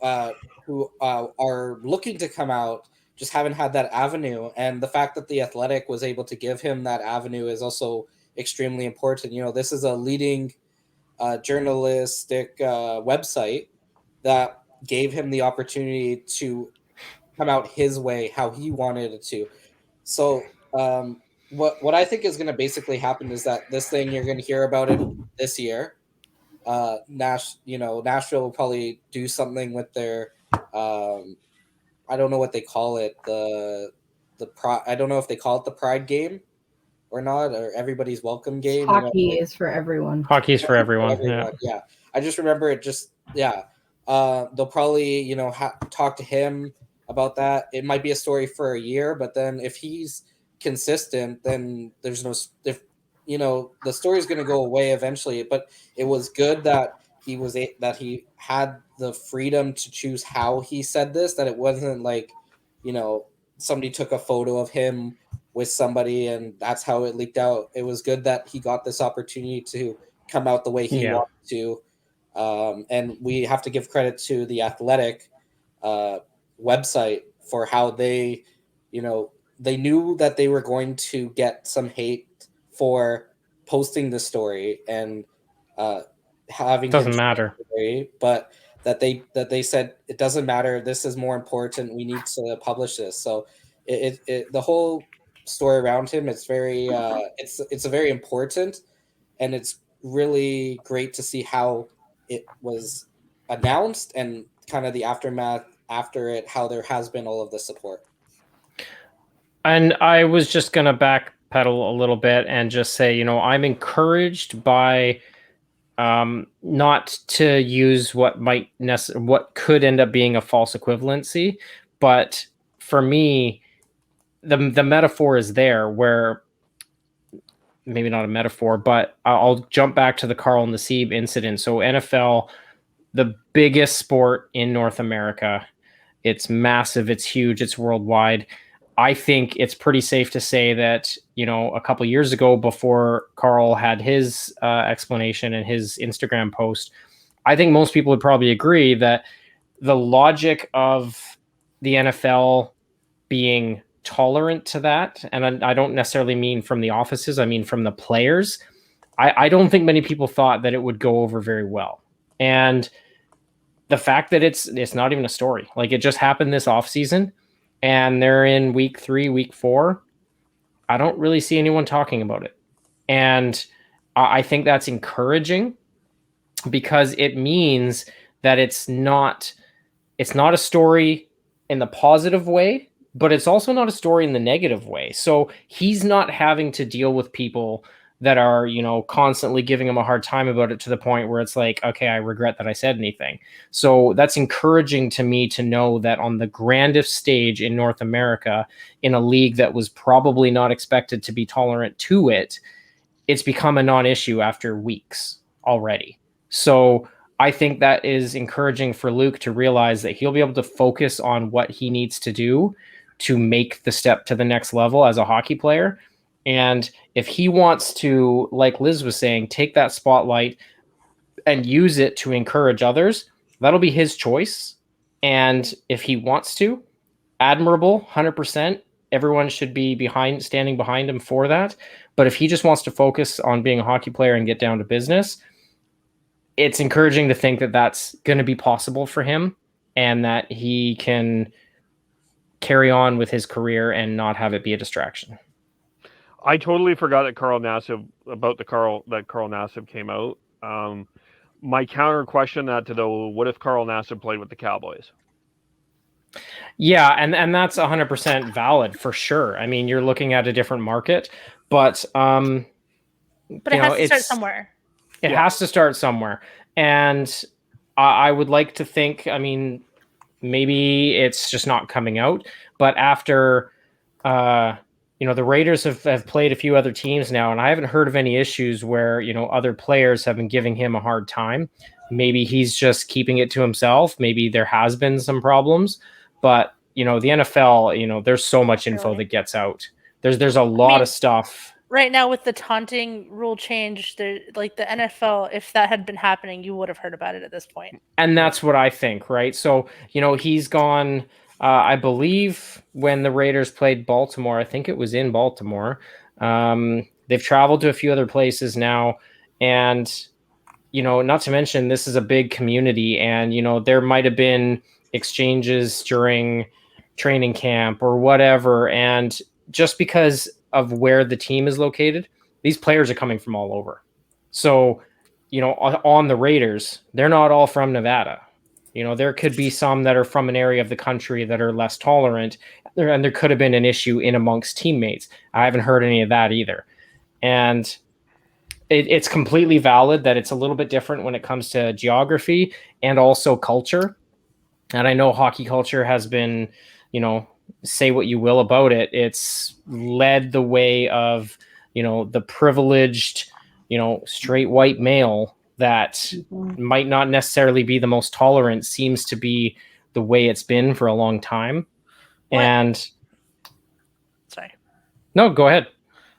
are looking to come out just haven't had that avenue, and the fact that The Athletic was able to give him that avenue is also extremely important. This is a leading journalistic website that gave him the opportunity to come out his way, how he wanted it to. So what I think is going to basically happen is that this thing, you're going to hear about it this year. Nashville will probably do something with their I don't know what they call it, I don't know if they call it the Pride game or not, or everybody's welcome game. Hockey is for everyone. Hockey is for everyone. Yeah. I just remember it they'll probably talk to him about that. It might be a story for a year, but then if he's consistent, then there's no, if the story's going to go away eventually. But it was good that he had the freedom to choose how he said this, that it wasn't like somebody took a photo of him with somebody and that's how it leaked out. It was good that he got this opportunity to come out the way he wanted to. And we have to give credit to The Athletic website for how they knew that they were going to get some hate for posting the story and having doesn't matter, but that they said it doesn't matter. This is more important. We need to publish this. So the whole story around him, it's very it's a very important, and it's really great to see how it was announced and kind of the aftermath after it, how there has been all of the support. And I was just going to backpedal a little bit and just say, I'm encouraged by not to use what could end up being a false equivalency, but for me, the metaphor is there, where maybe not a metaphor, but I'll jump back to the Carl Nassib incident. So NFL, the biggest sport in North America, it's massive, it's huge, it's worldwide. I think it's pretty safe to say that, a couple years ago, before Carl had his explanation and his Instagram post, I think most people would probably agree that the logic of the NFL being tolerant to that, and I don't necessarily mean from the offices, I mean from the players, I don't think many people thought that it would go over very well. And the fact that it's not even a story, like it just happened this offseason, and they're in week 3, week 4, I don't really see anyone talking about it. And I think that's encouraging, because it means that it's not a story in the positive way, but it's also not a story in the negative way. So he's not having to deal with people that are, constantly giving him a hard time about it, to the point where it's like, okay, I regret that I said anything. So that's encouraging to me to know that on the grandest stage in North America, in a league that was probably not expected to be tolerant to it, it's become a non-issue after weeks already. So I think that is encouraging for Luke to realize that he'll be able to focus on what he needs to do to make the step to the next level as a hockey player. And if he wants to, like Lizz was saying, take that spotlight and use it to encourage others, that'll be his choice. And if he wants to, admirable, 100%. everyone should be standing behind him for that. But if he just wants to focus on being a hockey player and get down to business, it's encouraging to think that that's going to be possible for him and that he can carry on with his career and not have it be a distraction. I totally forgot that Carl Nassib came out. My counter question that to though, what if Carl Nassib played with the Cowboys? Yeah, and that's 100% valid for sure. I mean, you're looking at a different market, but it has to start somewhere. It has to start somewhere. And I would like to think, I mean, maybe it's just not coming out, but after the Raiders have played a few other teams now, and I haven't heard of any issues where, other players have been giving him a hard time. Maybe he's just keeping it to himself. Maybe there has been some problems, but the NFL, there's so much info that gets out. There's a lot of stuff. Right now with the taunting rule change, the NFL, if that had been happening, you would have heard about it at this point. And that's what I think, right? So, he's gone, I believe when the Raiders played Baltimore, I think it was in Baltimore. They've traveled to a few other places now. And, not to mention this is a big community and, there might have been exchanges during training camp or whatever. And just because of where the team is located, these players are coming from all over. So, on the Raiders, they're not all from Nevada. There could be some that are from an area of the country that are less tolerant, and there could have been an issue in amongst teammates. I haven't heard any of that either. And it's completely valid that it's a little bit different when it comes to geography and also culture. And I know hockey culture has been, say what you will about it. It's led the way of, the privileged, straight white male that might not necessarily be the most tolerant seems to be the way it's been for a long time. And sorry. No, go ahead.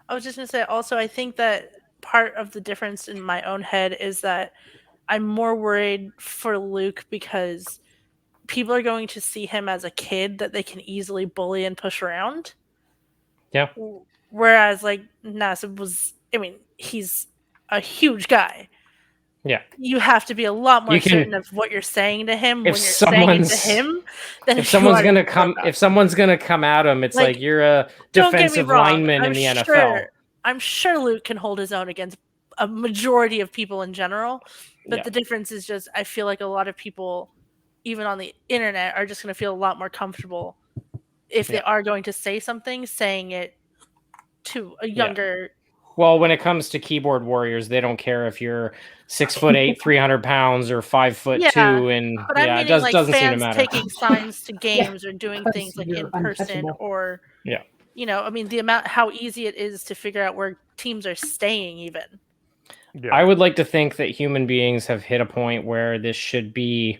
I was just going to say also, I think that part of the difference in my own head is that I'm more worried for Luke because people are going to see him as a kid that they can easily bully and push around. Yeah. Whereas Nassib he's a huge guy. Yeah. You have to be a lot more certain of what you're saying to him when you're saying it to him. If someone's gonna come at him, it's like you're a defensive lineman in the NFL. I'm sure Luke can hold his own against a majority of people in general. But the difference is just I feel like a lot of people, even on the internet, are just going to feel a lot more comfortable if they are going to say something, saying it to a younger. Well, when it comes to keyboard warriors, they don't care if you're 6'8", 300 pounds, or 5'2", and but I mean, it doesn't seem to matter. Taking signs to games or doing things in person, or the amount how easy it is to figure out where teams are staying, even. Yeah. I would like to think that human beings have hit a point where this should be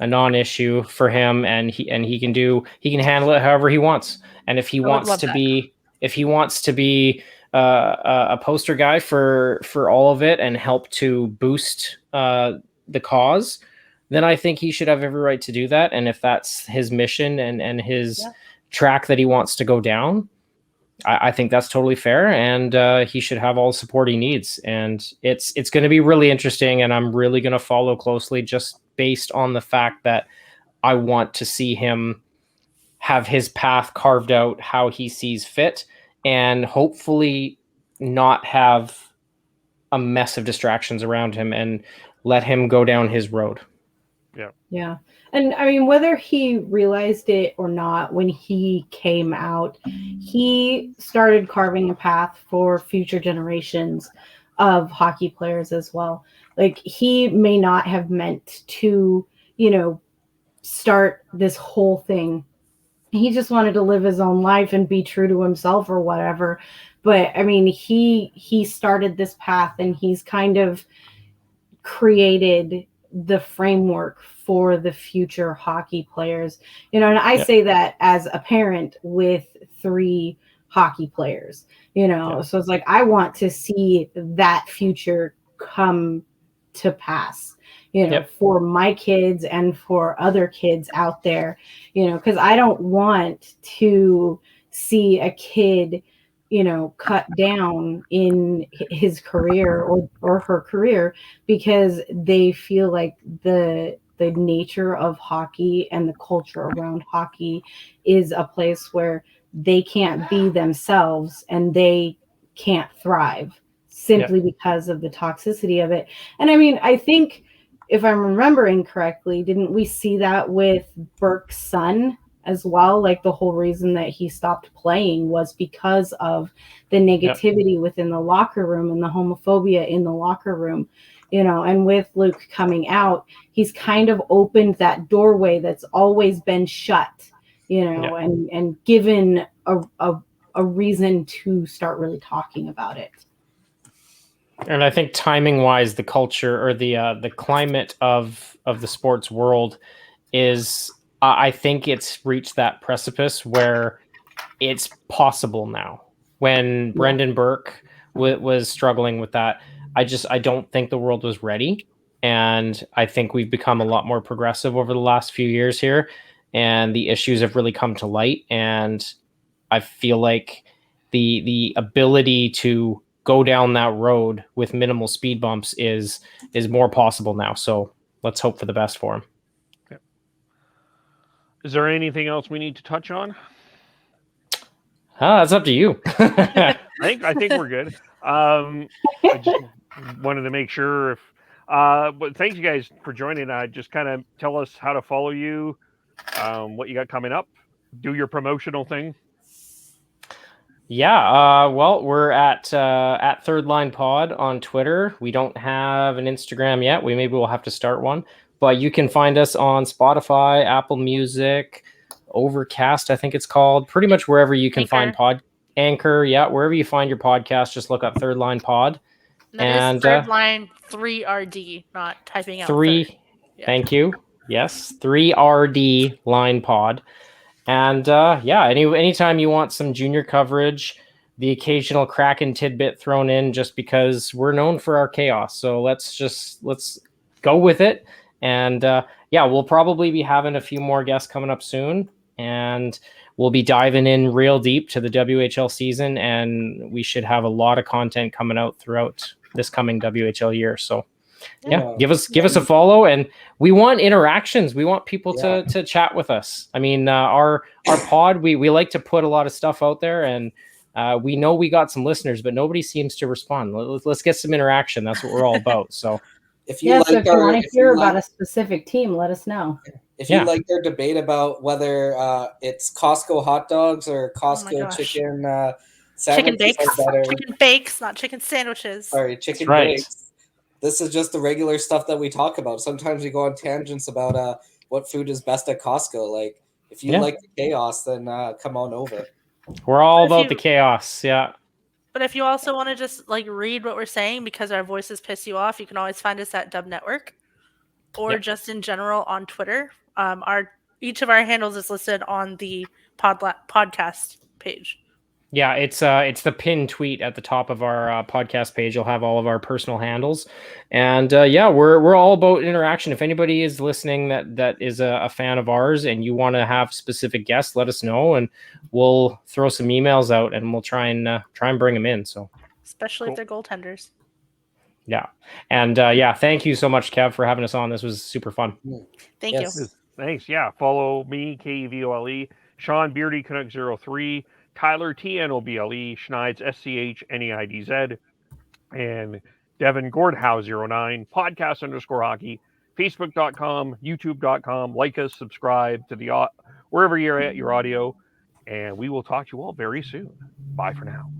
a non-issue for him, and he can handle it however he wants. And if he wants to be a poster guy for all of it and help to boost the cause, then I think he should have every right to do that. And if that's his mission and his track that he wants to go down, I think that's totally fair, and he should have all the support he needs. And it's going to be really interesting, and I'm really going to follow closely just based on the fact that I want to see him have his path carved out how he sees fit, and hopefully not have a mess of distractions around him and let him go down his road. Yeah. And I mean, whether he realized it or not, when he came out, he started carving a path for future generations of hockey players as well. Like, he may not have meant to, start this whole thing. He just wanted to live his own life and be true to himself or whatever. But I mean, he started this path, and he's kind of created the framework for the future hockey players, and I say that as a parent with 3 hockey players, so it's like, I want to see that future come to pass, for my kids and for other kids out there, because I don't want to see a kid, cut down in his career or her career because they feel like the nature of hockey and the culture around hockey is a place where they can't be themselves and they can't thrive simply because of the toxicity of it. And I mean, I think if I'm remembering correctly, didn't we see that with Burke's son as well? Like the whole reason that he stopped playing was because of the negativity within the locker room and the homophobia in the locker room, and with Luke coming out, he's kind of opened that doorway that's always been shut, and given a reason to start really talking about it. And I think timing wise, the culture or the climate of the sports world is, I think it's reached that precipice where it's possible now. When Brendan Burke was struggling with that, I don't think the world was ready. And I think we've become a lot more progressive over the last few years here. And the issues have really come to light. And I feel like the ability to go down that road with minimal speed bumps is more possible now. So let's hope for the best for him. Okay. Is there anything else we need to touch on? That's up to you. I think we're good. I just wanted to make sure if but thank you guys for joining. Just kind of tell us how to follow you, what you got coming up, do your promotional thing. Yeah, well, we're at 3rd Line Pod on Twitter. We don't have an Instagram yet. Maybe we'll have to start one. But you can find us on Spotify, Apple Music, Overcast, I think it's called. Pretty much wherever you can find Anchor. Yeah, wherever you find your podcast, just look up 3rd Line Pod. And 3rd Line 3RD, not typing out 3. Yeah. Thank you. Yes, 3RD Line Pod. And anytime you want some junior coverage, the occasional Kraken tidbit thrown in, just because we're known for our chaos. So let's go with it. And we'll probably be having a few more guests coming up soon, and we'll be diving in real deep to the WHL season, and we should have a lot of content coming out throughout this coming WHL year. So give us a follow, and we want interactions. We want people to chat with us. I mean, our pod, we like to put a lot of stuff out there, and we know we got some listeners, but nobody seems to respond. Let's get some interaction. That's what we're all about. So if you want to hear about a specific team, let us know. If you like their debate about whether it's Costco hot dogs or Costco chicken sandwiches, chicken bakes, not chicken sandwiches. Sorry, chicken bakes. This is just the regular stuff that we talk about. Sometimes we go on tangents about what food is best at Costco. Like, if you like the chaos, then come on over. We're all about the chaos, But if you also want to just read what we're saying because our voices piss you off, you can always find us at Dub Network or just in general on Twitter. Each of our handles is listed on the podcast page. Yeah, it's the pinned tweet at the top of our podcast page. You'll have all of our personal handles, and we're all about interaction. If anybody is listening that is a fan of ours and you want to have specific guests, let us know, and we'll throw some emails out and we'll try and bring them in. So especially if they're goaltenders. Yeah, and thank you so much, Kev, for having us on. This was super fun. Thank you. Thanks. Yeah, follow me, KVOLE, Sean Beardy Canuck 03. Tyler TNOBLE, Schneids SCHNEIDZ, and Devin Gordhow 09, podcast_hockey, Facebook.com, YouTube.com. Like us, subscribe to the wherever you're at your audio, and we will talk to you all very soon. Bye for now.